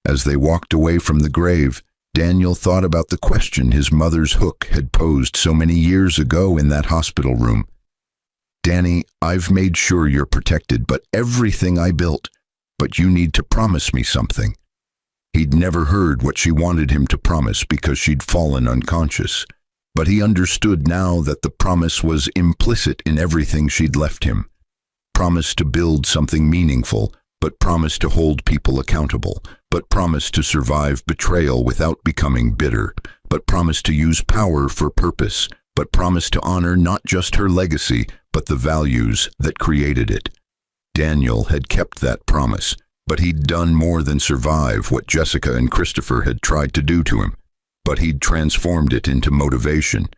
As they walked away from the grave, Daniel thought about the question his mother's hook had posed so many years ago in that hospital room. Danny, I've made sure you're protected, but everything I built, but you need to promise me something. He'd never heard what she wanted him to promise because she'd fallen unconscious. But he understood now that the promise was implicit in everything she'd left him. Promise to build something meaningful, but promise to hold people accountable, but promise to survive betrayal without becoming bitter, but promise to use power for purpose, but promise to honor not just her legacy, but the values that created it. Daniel had kept that promise, but he'd done more than survive what Jessica and Christopher had tried to do to him. But he'd transformed it into motivation,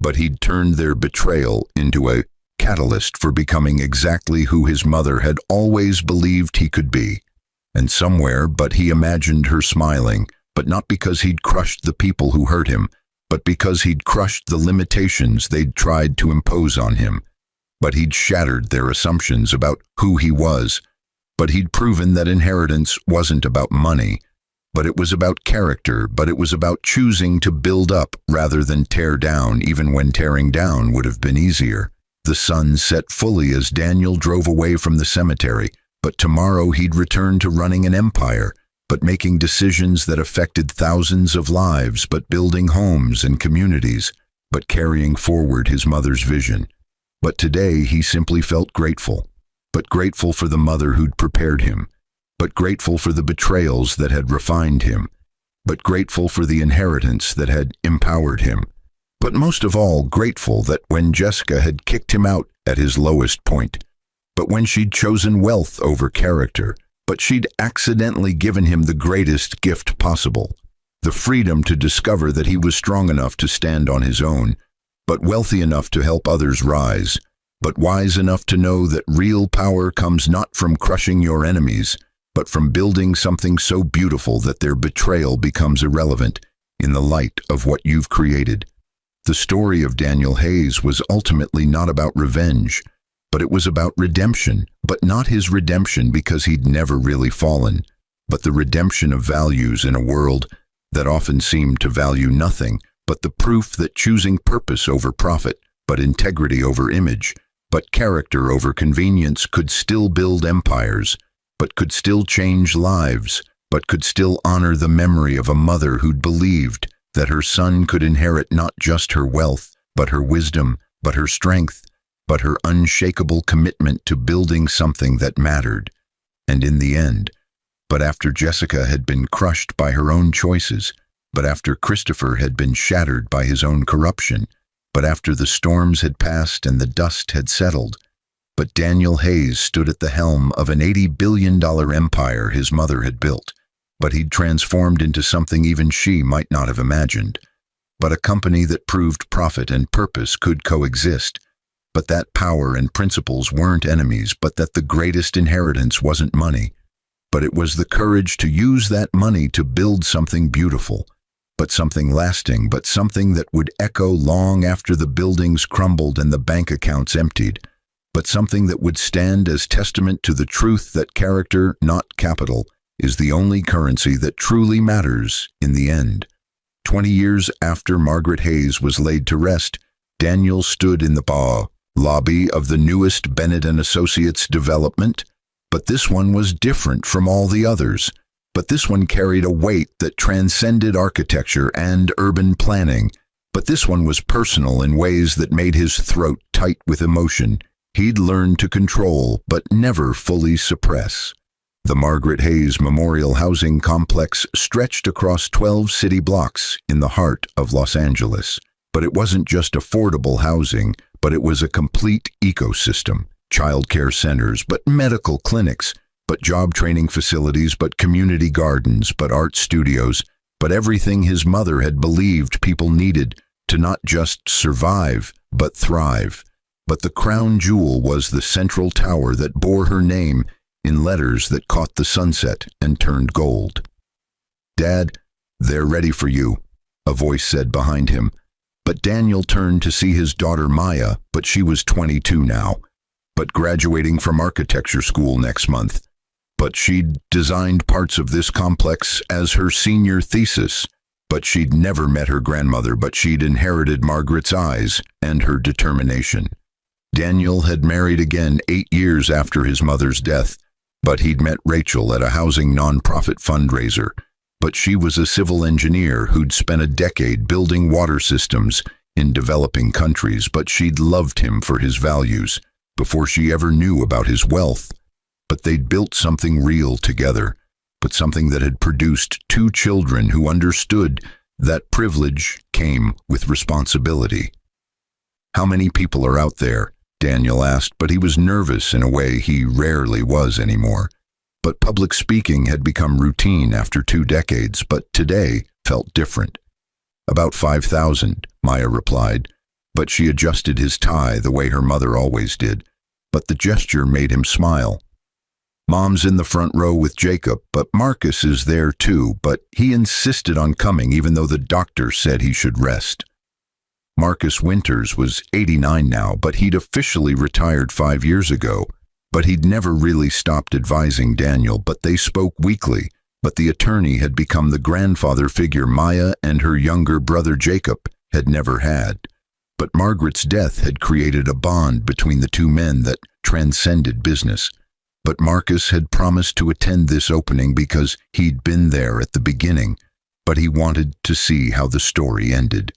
but he'd turned their betrayal into a catalyst for becoming exactly who his mother had always believed he could be. And somewhere, but he imagined her smiling, but not because he'd crushed the people who hurt him, but because he'd crushed the limitations they'd tried to impose on him. But he'd shattered their assumptions about who he was. But he'd proven that inheritance wasn't about money, but it was about character, but it was about choosing to build up rather than tear down, even when tearing down would have been easier. The sun set fully as Daniel drove away from the cemetery, but tomorrow he'd return to running an empire, but making decisions that affected thousands of lives, but building homes and communities, but carrying forward his mother's vision. But today he simply felt grateful, but grateful for the mother who'd prepared him, but grateful for the betrayals that had refined him, but grateful for the inheritance that had empowered him. But most of all, grateful that when Jessica had kicked him out at his lowest point, but when she'd chosen wealth over character, but she'd accidentally given him the greatest gift possible, the freedom to discover that he was strong enough to stand on his own, but wealthy enough to help others rise, but wise enough to know that real power comes not from crushing your enemies, but from building something so beautiful that their betrayal becomes irrelevant in the light of what you've created. The story of Daniel Hayes was ultimately not about revenge, but it was about redemption, but not his redemption because he'd never really fallen, but the redemption of values in a world that often seemed to value nothing, but the proof that choosing purpose over profit, but integrity over image, but character over convenience could still build empires, but could still change lives, but could still honor the memory of a mother who'd believed that her son could inherit not just her wealth, but her wisdom, but her strength, but her unshakable commitment to building something that mattered. And in the end, but after Jessica had been crushed by her own choices, but after Christopher had been shattered by his own corruption, but after the storms had passed and the dust had settled, but Daniel Hayes stood at the helm of an $80 billion empire his mother had built, but he'd transformed into something even she might not have imagined, but a company that proved profit and purpose could coexist, but that power and principles weren't enemies, but that the greatest inheritance wasn't money, but it was the courage to use that money to build something beautiful, but something lasting, but something that would echo long after the buildings crumbled and the bank accounts emptied, but something that would stand as testament to the truth that character, not capital, is the only currency that truly matters in the end. 20 years after Margaret Hayes was laid to rest, Daniel stood in the lobby of the newest Bennett & Associates development, but this one was different from all the others. But this one carried a weight that transcended architecture and urban planning. But this one was personal in ways that made his throat tight with emotion. He'd learned to control, but never fully suppress. The Margaret Hayes Memorial Housing Complex stretched across 12 city blocks in the heart of Los Angeles. But it wasn't just affordable housing, but it was a complete ecosystem. Childcare centers, but medical clinics, but job training facilities, but community gardens, but art studios, but everything his mother had believed people needed to not just survive, but thrive. But the crown jewel was the central tower that bore her name in letters that caught the sunset and turned gold. "Dad, they're ready for you," a voice said behind him. But Daniel turned to see his daughter Maya, but she was 22 now, but graduating from architecture school next month. But she'd designed parts of this complex as her senior thesis. But she'd never met her grandmother, but she'd inherited Margaret's eyes and her determination. Daniel had married again 8 years after his mother's death, but he'd met Rachel at a housing nonprofit fundraiser. But she was a civil engineer who'd spent a decade building water systems in developing countries, but she'd loved him for his values before she ever knew about his wealth. But they'd built something real together, but something that had produced 2 children who understood that privilege came with responsibility. "How many people are out there?" Daniel asked, but he was nervous in a way he rarely was anymore. But public speaking had become routine after 2 decades, but today felt different. "About 5,000, Maya replied, but she adjusted his tie the way her mother always did. But the gesture made him smile. "Mom's in the front row with Jacob, but Marcus is there too, but he insisted on coming even though the doctor said he should rest." Marcus Winters was 89 now, but he'd officially retired 5 years ago. But he'd never really stopped advising Daniel, but they spoke weekly. But the attorney had become the grandfather figure Maya and her younger brother Jacob had never had. But Margaret's death had created a bond between the 2 men that transcended business. But Marcus had promised to attend this opening because he'd been there at the beginning, but he wanted to see how the story ended.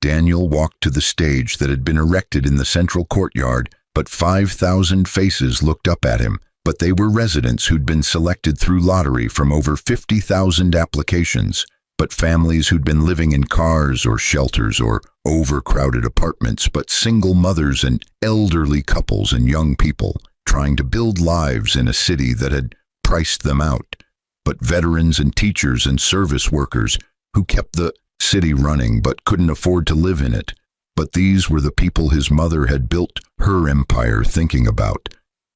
Daniel walked to the stage that had been erected in the central courtyard, but 5,000 faces looked up at him, but they were residents who'd been selected through lottery from over 50,000 applications, but families who'd been living in cars or shelters or overcrowded apartments, but single mothers and elderly couples and young people trying to build lives in a city that had priced them out, but veterans and teachers and service workers who kept the city running but couldn't afford to live in it. But these were the people his mother had built her empire thinking about.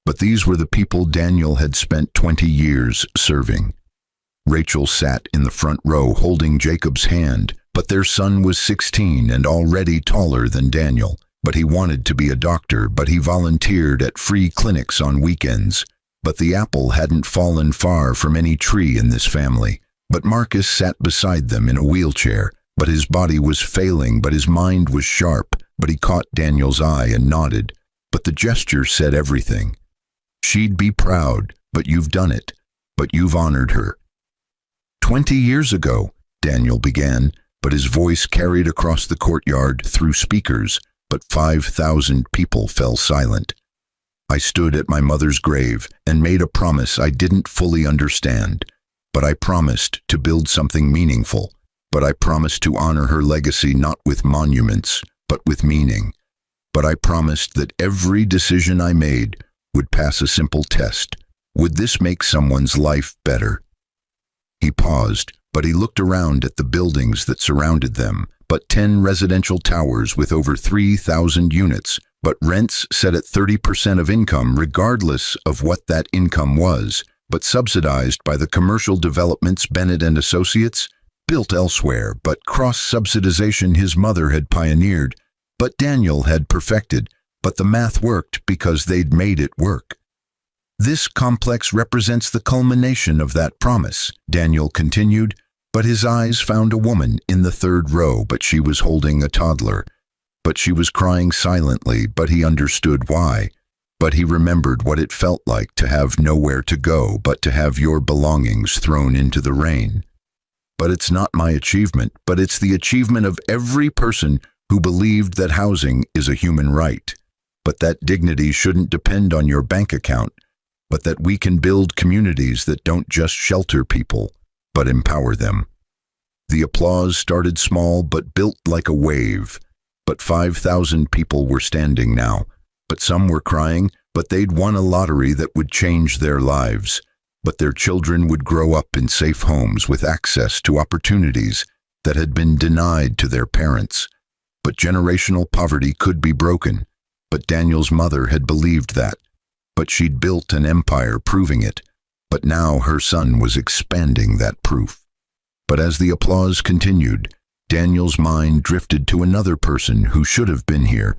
But these were the people Daniel had spent 20 years serving. Rachel sat in the front row holding Jacob's hand, but their son was 16 and already taller than Daniel. But he wanted to be a doctor, but he volunteered at free clinics on weekends. But the apple hadn't fallen far from any tree in this family. But Marcus sat beside them in a wheelchair, but his body was failing, but his mind was sharp. But he caught Daniel's eye and nodded. But the gesture said everything. "She'd be proud, but you've done it. But you've honored her." 20 years ago, Daniel began, but his voice carried across the courtyard through speakers, but 5,000 people fell silent. "I stood at my mother's grave and made a promise I didn't fully understand. But I promised to build something meaningful. But I promised to honor her legacy not with monuments, but with meaning. But I promised that every decision I made would pass a simple test. Would this make someone's life better?" He paused, but he looked around at the buildings that surrounded them, but 10 residential towers with over 3,000 units, but rents set at 30% of income regardless of what that income was, but subsidized by the commercial developments Bennett and Associates built elsewhere, but cross-subsidization his mother had pioneered, but Daniel had perfected, but the math worked because they'd made it work. This complex represents the culmination of that promise, Daniel continued, but his eyes found a woman in the third row, but she was holding a toddler. But she was crying silently, but he understood why. But he remembered what it felt like to have nowhere to go but to have your belongings thrown into the rain. But it's not my achievement, but it's the achievement of every person who believed that housing is a human right, but that dignity shouldn't depend on your bank account, but that we can build communities that don't just shelter people, but empower them. The applause started small but built like a wave, but 5,000 people were standing now, but some were crying, but they'd won a lottery that would change their lives, but their children would grow up in safe homes with access to opportunities that had been denied to their parents. But generational poverty could be broken, but Daniel's mother had believed that. But she'd built an empire proving it, but now her son was expanding that proof. But as the applause continued, Daniel's mind drifted to another person who should have been here,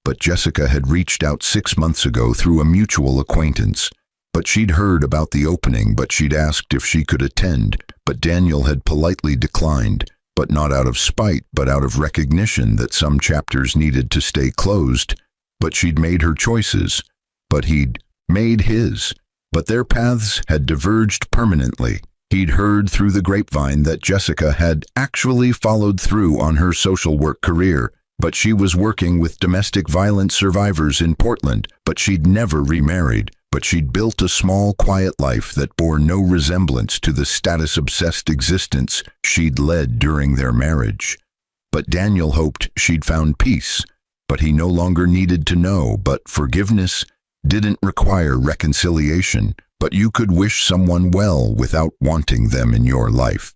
but Jessica had reached out 6 months ago through a mutual acquaintance. But she'd heard about the opening, but she'd asked if she could attend, but Daniel had politely declined, but not out of spite, but out of recognition that some chapters needed to stay closed. But she'd made her choices, but he'd made his. But their paths had diverged permanently. He'd heard through the grapevine that Jessica had actually followed through on her social work career, but she was working with domestic violence survivors in Portland, but she'd never remarried. But she'd built a small, quiet life that bore no resemblance to the status-obsessed existence she'd led during their marriage. But Daniel hoped she'd found peace, but he no longer needed to know. But forgiveness didn't require reconciliation, but you could wish someone well without wanting them in your life.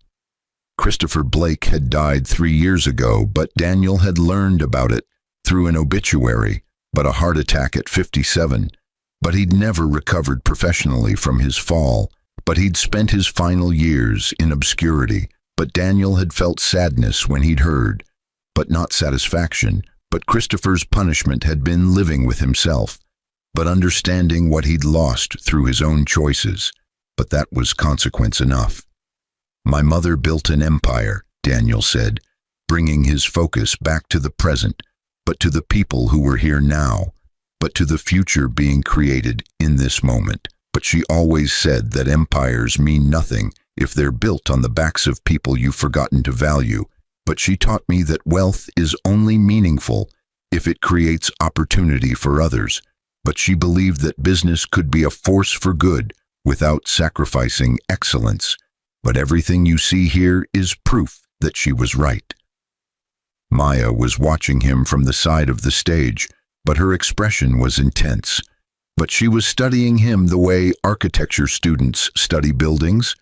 Christopher Blake had died 3 years ago, but Daniel had learned about it through an obituary, but a heart attack at 57. But he'd never recovered professionally from his fall, but he'd spent his final years in obscurity. But Daniel had felt sadness when he'd heard, but not satisfaction. But Christopher's punishment had been living with himself, but understanding what he'd lost through his own choices. But that was consequence enough. My mother built an empire, Daniel said, bringing his focus back to the present, but to the people who were here now, but to the future being created in this moment. But she always said that empires mean nothing if they're built on the backs of people you've forgotten to value. But she taught me that wealth is only meaningful if it creates opportunity for others. But she believed that business could be a force for good without sacrificing excellence. But everything you see here is proof that she was right. Maya was watching him from the side of the stage, but her expression was intense. But she was studying him the way architecture students study buildings,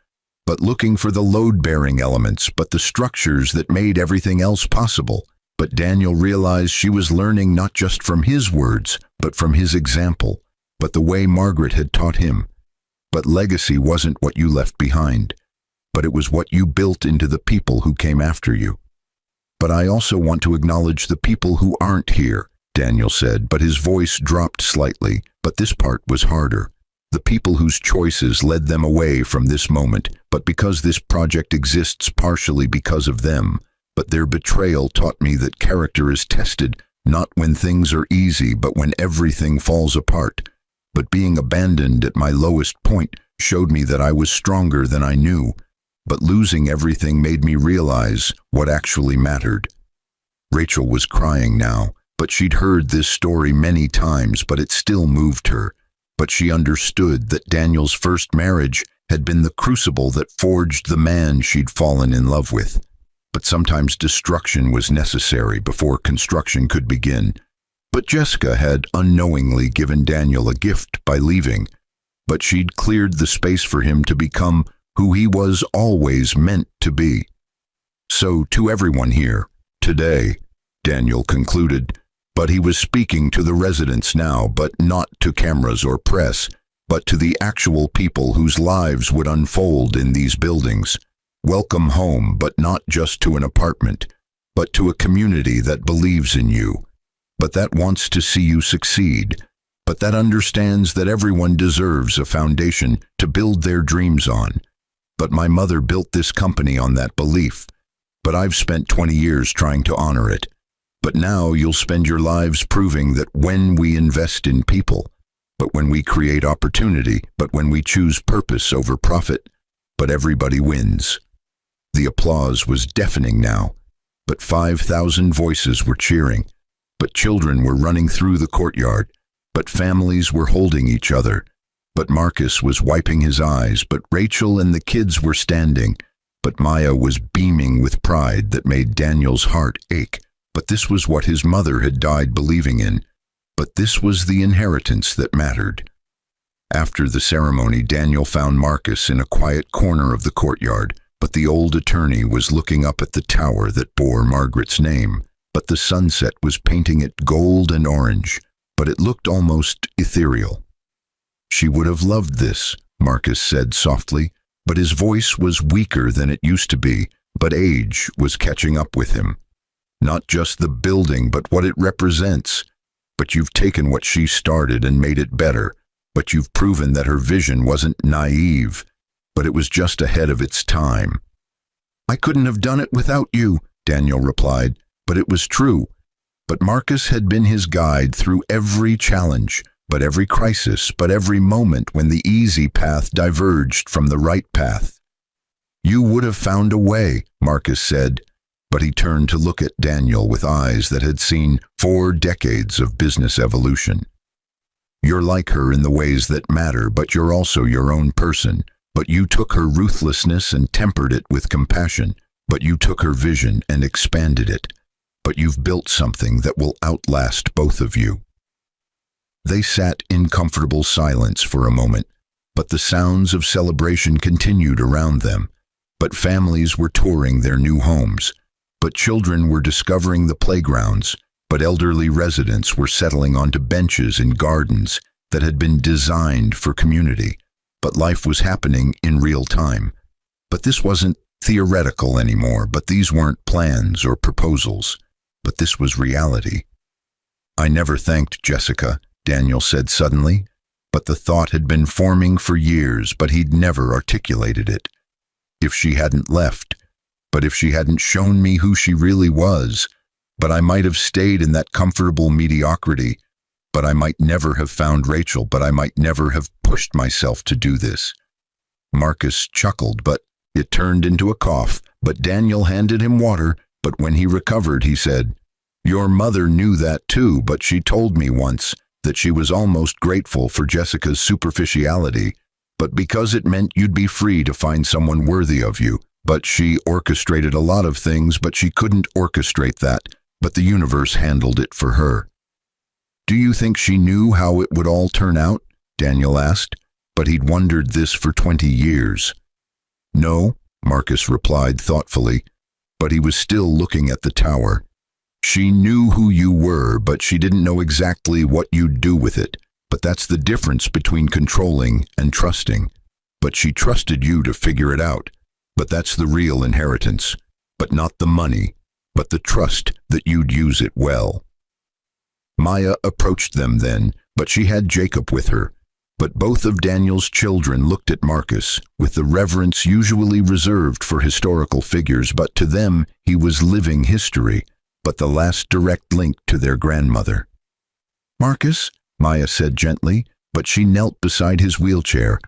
but looking for the load-bearing elements, but the structures that made everything else possible. But Daniel realized she was learning not just from his words, but from his example, but the way Margaret had taught him. But legacy wasn't what you left behind, but it was what you built into the people who came after you. But I also want to acknowledge the people who aren't here, Daniel said, but his voice dropped slightly, but this part was harder. The people whose choices led them away from this moment, but because this project exists partially because of them. But their betrayal taught me that character is tested, not when things are easy, but when everything falls apart. But being abandoned at my lowest point showed me that I was stronger than I knew. But losing everything made me realize what actually mattered. Rachel was crying now, but she'd heard this story many times, but it still moved her. But she understood that Daniel's first marriage had been the crucible that forged the man she'd fallen in love with. But sometimes destruction was necessary before construction could begin. But Jessica had unknowingly given Daniel a gift by leaving, but she'd cleared the space for him to become who he was always meant to be. So to everyone here, today, Daniel concluded, But he was speaking to the residents now, but not to cameras or press, but to the actual people whose lives would unfold in these buildings. Welcome home, but not just to an apartment, but to a community that believes in you, but that wants to see you succeed, but that understands that everyone deserves a foundation to build their dreams on. But my mother built this company on that belief, but I've spent 20 years trying to honor it. But now you'll spend your lives proving that when we invest in people, but when we create opportunity, but when we choose purpose over profit, but everybody wins. The applause was deafening now, but 5,000 voices were cheering, but children were running through the courtyard, but families were holding each other, but Marcus was wiping his eyes, but Rachel and the kids were standing, but Maya was beaming with pride that made Daniel's heart ache. But this was what his mother had died believing in. But this was the inheritance that mattered. After the ceremony, Daniel found Marcus in a quiet corner of the courtyard, but the old attorney was looking up at the tower that bore Margaret's name. But the sunset was painting it gold and orange, but it looked almost ethereal. She would have loved this, Marcus said softly, but his voice was weaker than it used to be, but age was catching up with him. Not just the building, but what it represents. But you've taken what she started and made it better. But you've proven that her vision wasn't naive, but it was just ahead of its time. I couldn't have done it without you, Daniel replied, but it was true. But Marcus had been his guide through every challenge, but every crisis, but every moment when the easy path diverged from the right path. You would have found a way, Marcus said. But he turned to look at Daniel with eyes that had seen 4 decades of business evolution. You're like her in the ways that matter, but you're also your own person. But you took her ruthlessness and tempered it with compassion. But you took her vision and expanded it. But you've built something that will outlast both of you. They sat in comfortable silence for a moment, but the sounds of celebration continued around them. But families were touring their new homes. But children were discovering the playgrounds, but elderly residents were settling onto benches in gardens that had been designed for community. But life was happening in real time. But this wasn't theoretical anymore, but these weren't plans or proposals. But this was reality. I never thanked Jessica, Daniel said suddenly, but the thought had been forming for years, but he'd never articulated it. If she hadn't left, but if she hadn't shown me who she really was, but I might have stayed in that comfortable mediocrity, but I might never have found Rachel, but I might never have pushed myself to do this. Marcus chuckled, but it turned into a cough, but Daniel handed him water, but when he recovered, he said, Your mother knew that too, but she told me once that she was almost grateful for Jessica's superficiality, but because it meant you'd be free to find someone worthy of you. But she orchestrated a lot of things, but she couldn't orchestrate that, but the universe handled it for her. Do you think she knew how it would all turn out? Daniel asked, but he'd wondered this for 20 years. No, Marcus replied thoughtfully, but he was still looking at the tower. She knew who you were, but she didn't know exactly what you'd do with it. But that's the difference between controlling and trusting. But she trusted you to figure it out. But that's the real inheritance, but not the money, but the trust that you'd use it well. Maya approached them then, but she had Jacob with her. But both of Daniel's children looked at Marcus with the reverence usually reserved for historical figures, but to them he was living history, but the last direct link to their grandmother. Marcus, Maya said gently, but she knelt beside his wheelchair.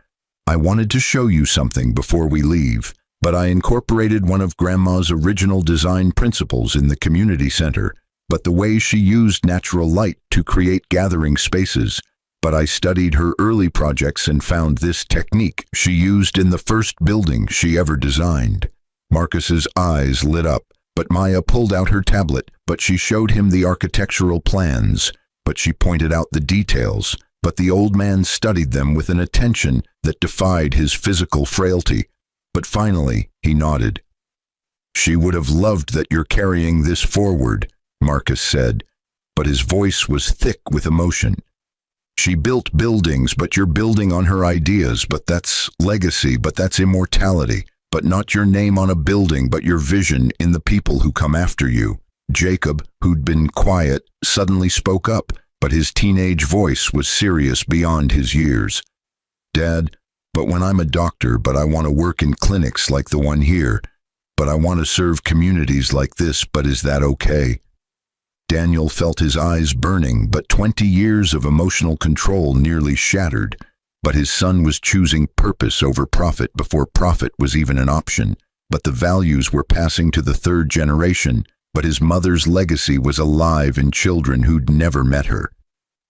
I wanted to show you something before we leave. But I incorporated one of Grandma's original design principles in the community center, but the way she used natural light to create gathering spaces. But I studied her early projects and found this technique she used in the first building she ever designed. Marcus's eyes lit up, but Maya pulled out her tablet, but she showed him the architectural plans, but she pointed out the details, but the old man studied them with an attention that defied his physical frailty. But finally, he nodded. She would have loved that you're carrying this forward, Marcus said. but his voice was thick with emotion. She built buildings, but you're building on her ideas, but that's legacy, but that's immortality, but not your name on a building, but your vision in the people who come after you. Jacob, who'd been quiet, suddenly spoke up, but his teenage voice was serious beyond his years. Dad, but when I'm a doctor, but I want to work in clinics like the one here, but I want to serve communities like this, but is that okay? Daniel felt his eyes burning, but 20 years of emotional control nearly shattered. But his son was choosing purpose over profit before profit was even an option. But the values were passing to the third generation, but his mother's legacy was alive in children who'd never met her.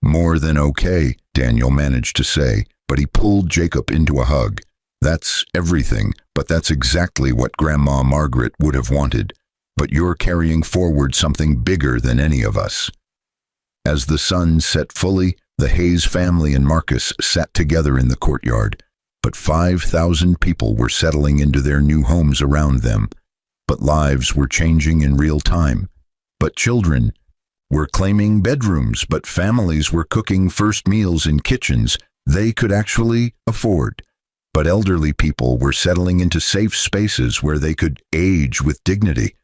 More than okay, Daniel managed to say, but he pulled Jacob into a hug. That's everything, but that's exactly what Grandma Margaret would have wanted. But you're carrying forward something bigger than any of us. As the sun set fully, the Hayes family and Marcus sat together in the courtyard, but 5,000 people were settling into their new homes around them. But lives were changing in real time. But children were claiming bedrooms, but families were cooking first meals in kitchens they could actually afford. But elderly people were settling into safe spaces where they could age with dignity.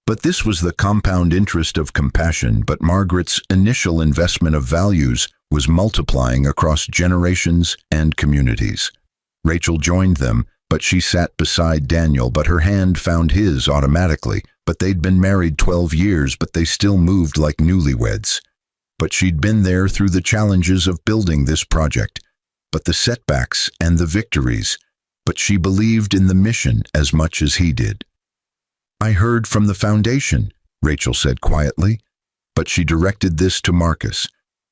But this was the compound interest of compassion, but Margaret's initial investment of values was multiplying across generations and communities. Rachel joined them, but she sat beside Daniel, but her hand found his automatically. But they'd been married 12 years, but they still moved like newlyweds. But she'd been there through the challenges of building this project, but the setbacks and the victories, but she believed in the mission as much as he did. I heard from the foundation, Rachel said quietly, but she directed this to Marcus.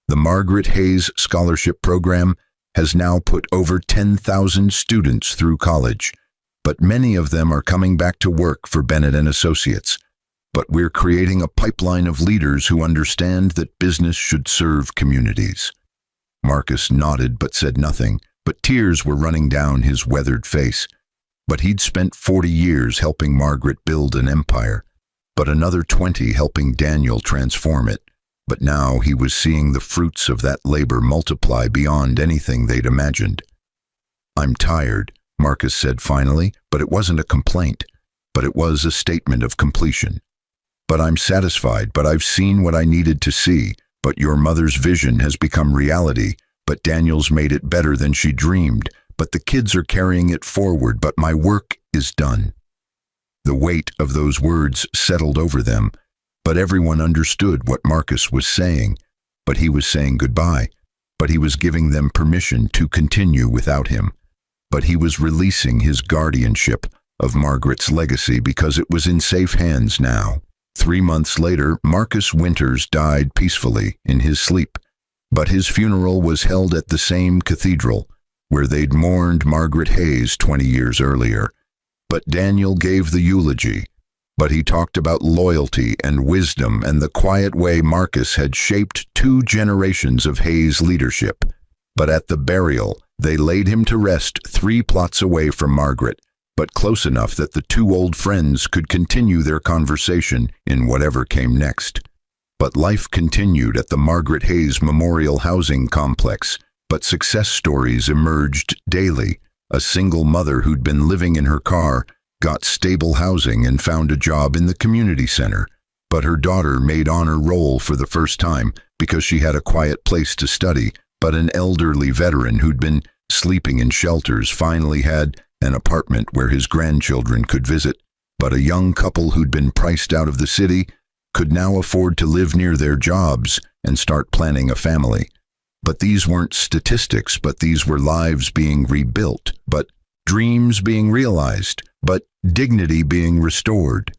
The Margaret Hayes Scholarship Program has now put over 10,000 students through college, but many of them are coming back to work for Bennett and Associates. But we're creating a pipeline of leaders who understand that business should serve communities. Marcus nodded but said nothing, but tears were running down his weathered face. But he'd spent 40 years helping Margaret build an empire, but another 20 helping Daniel transform it. But now he was seeing the fruits of that labor multiply beyond anything they'd imagined. I'm tired, Marcus said finally, but it wasn't a complaint, but it was a statement of completion. But I'm satisfied, but I've seen what I needed to see, but your mother's vision has become reality, but Daniel's made it better than she dreamed, but the kids are carrying it forward, but my work is done. The weight of those words settled over them, but everyone understood what Marcus was saying. But he was saying goodbye, but he was giving them permission to continue without him. But he was releasing his guardianship of Margaret's legacy because it was in safe hands now. 3 months later, Marcus Winters died peacefully in his sleep, but his funeral was held at the same cathedral where they'd mourned Margaret Hayes 20 years earlier. But Daniel gave the eulogy, but he talked about loyalty and wisdom and the quiet way Marcus had shaped 2 generations of Hayes leadership. But at the burial, they laid him to rest 3 plots away from Margaret, but close enough that the 2 old friends could continue their conversation in whatever came next. But life continued at the Margaret Hayes Memorial Housing Complex, but success stories emerged daily. A single mother who'd been living in her car got stable housing and found a job in the community center, but her daughter made honor roll for the first time because she had a quiet place to study. But an elderly veteran who'd been sleeping in shelters finally had an apartment where his grandchildren could visit. But a young couple who'd been priced out of the city could now afford to live near their jobs and start planning a family. But these weren't statistics, but these were lives being rebuilt, but dreams being realized, but dignity being restored.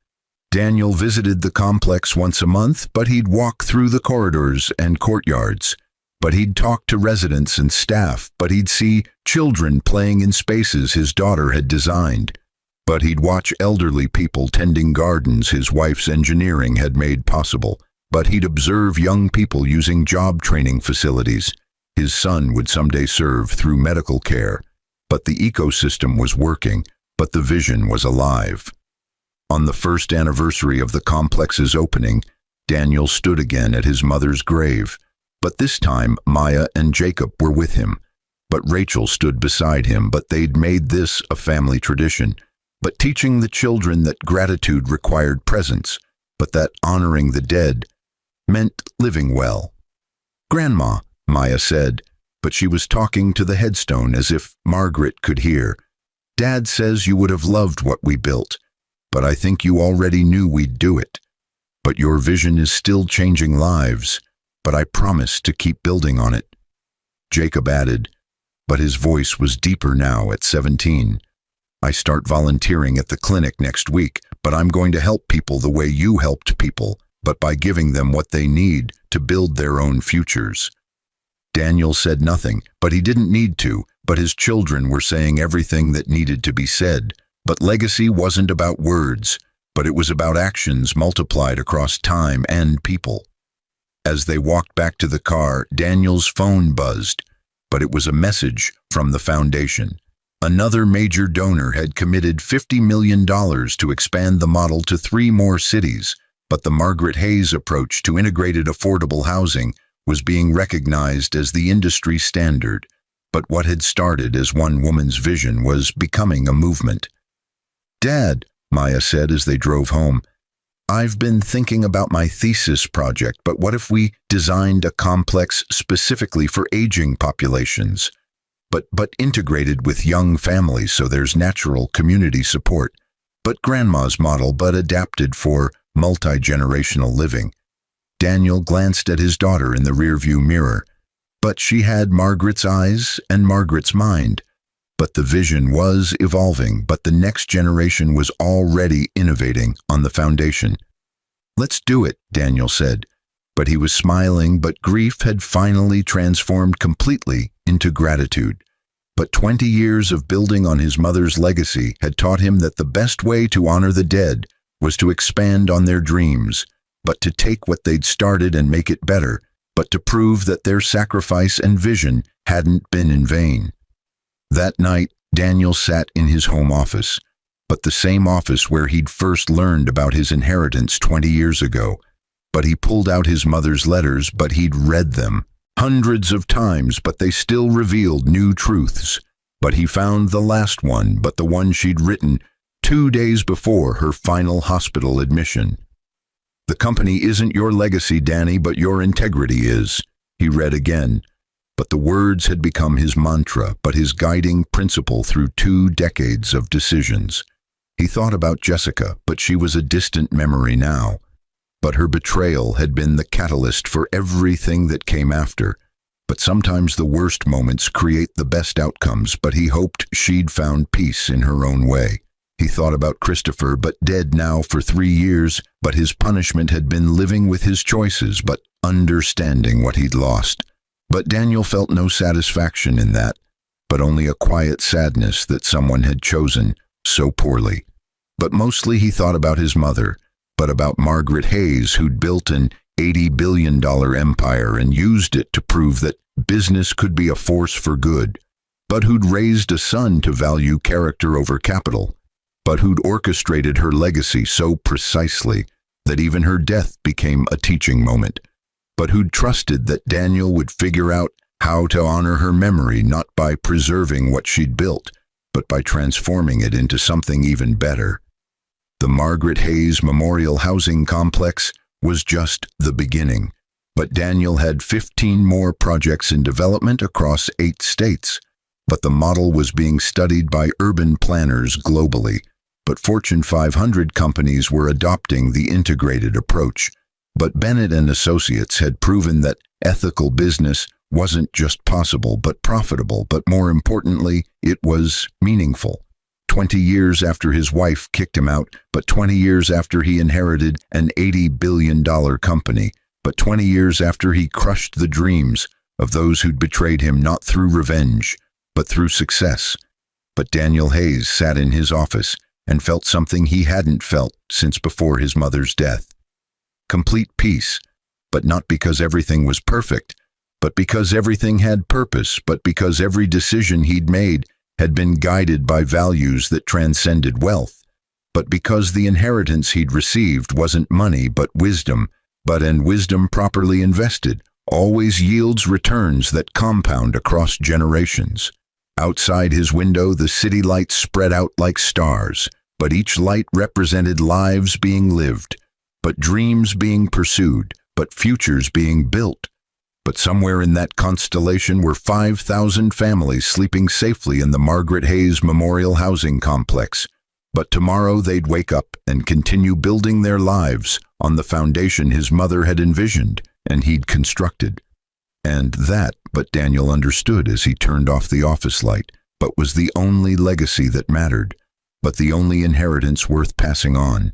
Daniel visited the complex once a month, but he'd walk through the corridors and courtyards. But he'd talk to residents and staff, but he'd see children playing in spaces his daughter had designed. But he'd watch elderly people tending gardens his wife's engineering had made possible. But he'd observe young people using job training facilities his son would someday serve through medical care. But the ecosystem was working, but the vision was alive. On the first anniversary of the complex's opening, Daniel stood again at his mother's grave, but this time Maya and Jacob were with him. But Rachel stood beside him, but they'd made this a family tradition, but teaching the children that gratitude required presence, but that honoring the dead meant living well. "Grandma," Maya said, but she was talking to the headstone as if Margaret could hear. "Dad says you would have loved what we built, but I think you already knew we'd do it. But your vision is still changing lives, but I promise to keep building on it." Jacob added, but his voice was deeper now at 17. "I start volunteering at the clinic next week, but I'm going to help people the way you helped people, but by giving them what they need to build their own futures." Daniel said nothing, but he didn't need to, but his children were saying everything that needed to be said. But legacy wasn't about words, but it was about actions multiplied across time and people. As they walked back to the car, Daniel's phone buzzed, but it was a message from the foundation. Another major donor had committed $50 million to expand the model to 3 more cities, but the Margaret Hayes approach to integrated affordable housing was being recognized as the industry standard. But what had started as one woman's vision was becoming a movement. "Dad," Maya said as they drove home, "I've been thinking about my thesis project, but what if we designed a complex specifically for aging populations, but integrated with young families so there's natural community support, but Grandma's model but adapted for multi-generational living?" Daniel glanced at his daughter in the rearview mirror, but she had Margaret's eyes and Margaret's mind. But the vision was evolving, but the next generation was already innovating on the foundation. "Let's do it," Daniel said, but he was smiling, but grief had finally transformed completely into gratitude. But 20 years of building on his mother's legacy had taught him that the best way to honor the dead was to expand on their dreams, but to take what they'd started and make it better, but to prove that their sacrifice and vision hadn't been in vain. That night, Daniel sat in his home office, but the same office where he'd first learned about his inheritance 20 years ago. But he pulled out his mother's letters, but he'd read them hundreds of times, but they still revealed new truths. But he found the last one, but the one she'd written 2 days before her final hospital admission. "The company isn't your legacy, Danny, but your integrity is," he read again. But the words had become his mantra, but his guiding principle through 2 decades of decisions. He thought about Jessica, but she was a distant memory now. But her betrayal had been the catalyst for everything that came after. But sometimes the worst moments create the best outcomes, but he hoped she'd found peace in her own way. He thought about Christopher, but dead now for 3 years, but his punishment had been living with his choices, but understanding what he'd lost. But Daniel felt no satisfaction in that, but only a quiet sadness that someone had chosen so poorly. But mostly he thought about his mother, but about Margaret Hayes, who'd built an $80 billion empire and used it to prove that business could be a force for good, but who'd raised a son to value character over capital, but who'd orchestrated her legacy so precisely that even her death became a teaching moment, but who'd trusted that Daniel would figure out how to honor her memory not by preserving what she'd built, but by transforming it into something even better. The Margaret Hayes Memorial Housing Complex was just the beginning, but Daniel had 15 more projects in development across 8 states. But the model was being studied by urban planners globally, but Fortune 500 companies were adopting the integrated approach. But Bennett and Associates had proven that ethical business wasn't just possible but profitable, but more importantly, it was meaningful. 20 years after his wife kicked him out, but 20 years after he inherited an $80 billion company, but 20 years after he crushed the dreams of those who'd betrayed him not through revenge, but through success. But Daniel Hayes sat in his office and felt something he hadn't felt since before his mother's death. Complete peace, but not because everything was perfect, but because everything had purpose, but because every decision he'd made had been guided by values that transcended wealth, but because the inheritance he'd received wasn't money but wisdom, and wisdom properly invested always yields returns that compound across generations. Outside his window, the city lights spread out like stars, but each light represented lives being lived, but dreams being pursued, but futures being built. But somewhere in that constellation were 5,000 families sleeping safely in the Margaret Hayes Memorial Housing Complex. But tomorrow they'd wake up and continue building their lives on the foundation his mother had envisioned and he'd constructed. And that, but Daniel understood as he turned off the office light, but was the only legacy that mattered, but the only inheritance worth passing on,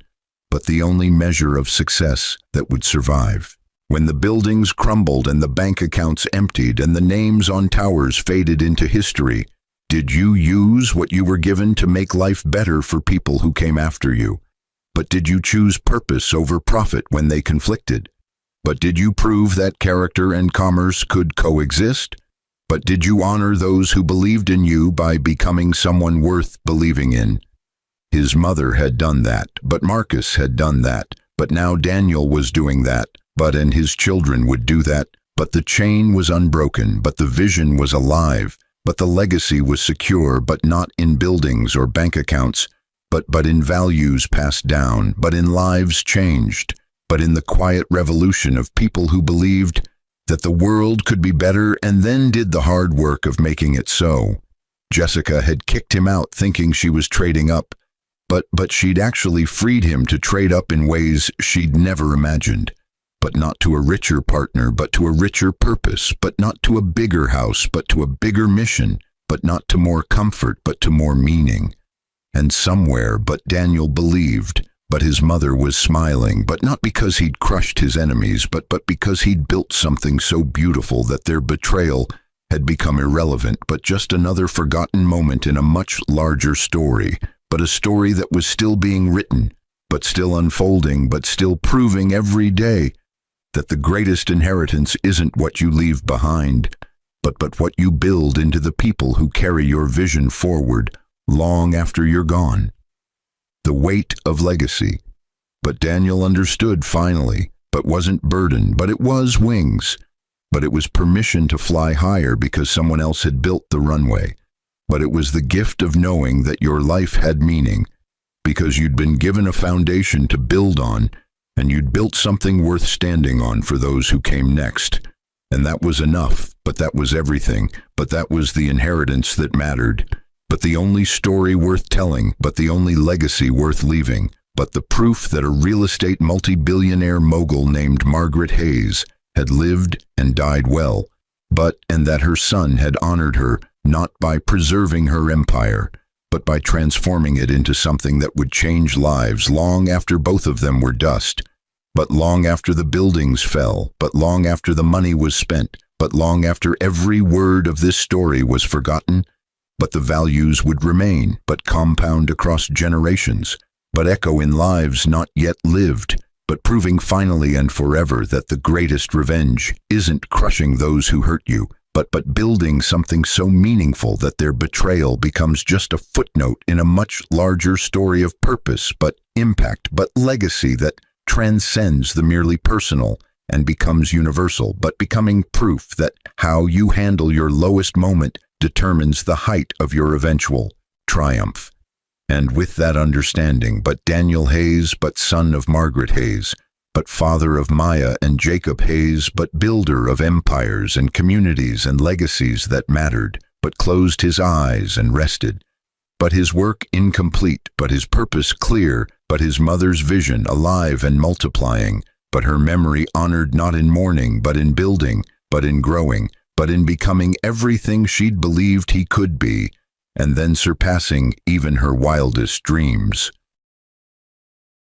but the only measure of success that would survive. When the buildings crumbled and the bank accounts emptied and the names on towers faded into history, did you use what you were given to make life better for people who came after you? But did you choose purpose over profit when they conflicted? But did you prove that character and commerce could coexist? But did you honor those who believed in you by becoming someone worth believing in? His mother had done that, but Marcus had done that, but now Daniel was doing that, and his children would do that. But the chain was unbroken, but the vision was alive, but the legacy was secure, but not in buildings or bank accounts, but in values passed down, but in lives changed, but in the quiet revolution of people who believed that the world could be better and then did the hard work of making it so. Jessica had kicked him out thinking she was trading up, but she'd actually freed him to trade up in ways she'd never imagined. But not to a richer partner, but to a richer purpose, but not to a bigger house, but to a bigger mission, but not to more comfort, but to more meaning. And somewhere, but Daniel believed, but his mother was smiling, but not because he'd crushed his enemies, but because he'd built something so beautiful that their betrayal had become irrelevant, but just another forgotten moment in a much larger story, but a story that was still being written, but still unfolding, but still proving every day that the greatest inheritance isn't what you leave behind, but what you build into the people who carry your vision forward long after you're gone. The weight of legacy. But Daniel understood finally, but wasn't burdened, but it was wings. But it was permission to fly higher because someone else had built the runway. But it was the gift of knowing that your life had meaning, because you'd been given a foundation to build on, and you'd built something worth standing on for those who came next. And that was enough, but that was everything, but that was the inheritance that mattered, but the only story worth telling, but the only legacy worth leaving, but the proof that a real estate multi-billionaire mogul named Margaret Hayes had lived and died well, and that her son had honored her not by preserving her empire, but by transforming it into something that would change lives long after both of them were dust, but long after the buildings fell, but long after the money was spent, but long after every word of this story was forgotten, but the values would remain, but compound across generations, but echo in lives not yet lived, but proving finally and forever that the greatest revenge isn't crushing those who hurt you, but building something so meaningful that their betrayal becomes just a footnote in a much larger story of purpose, but impact, but legacy that transcends the merely personal and becomes universal, but becoming proof that how you handle your lowest moment determines the height of your eventual triumph. And with that understanding, but Daniel Hayes, but son of Margaret Hayes, but father of Maya and Jacob Hayes, but builder of empires and communities and legacies that mattered, but closed his eyes and rested. But his work incomplete, but his purpose clear, but his mother's vision alive and multiplying, but her memory honored not in mourning, but in building, but in growing, but in becoming everything she'd believed he could be, and then surpassing even her wildest dreams.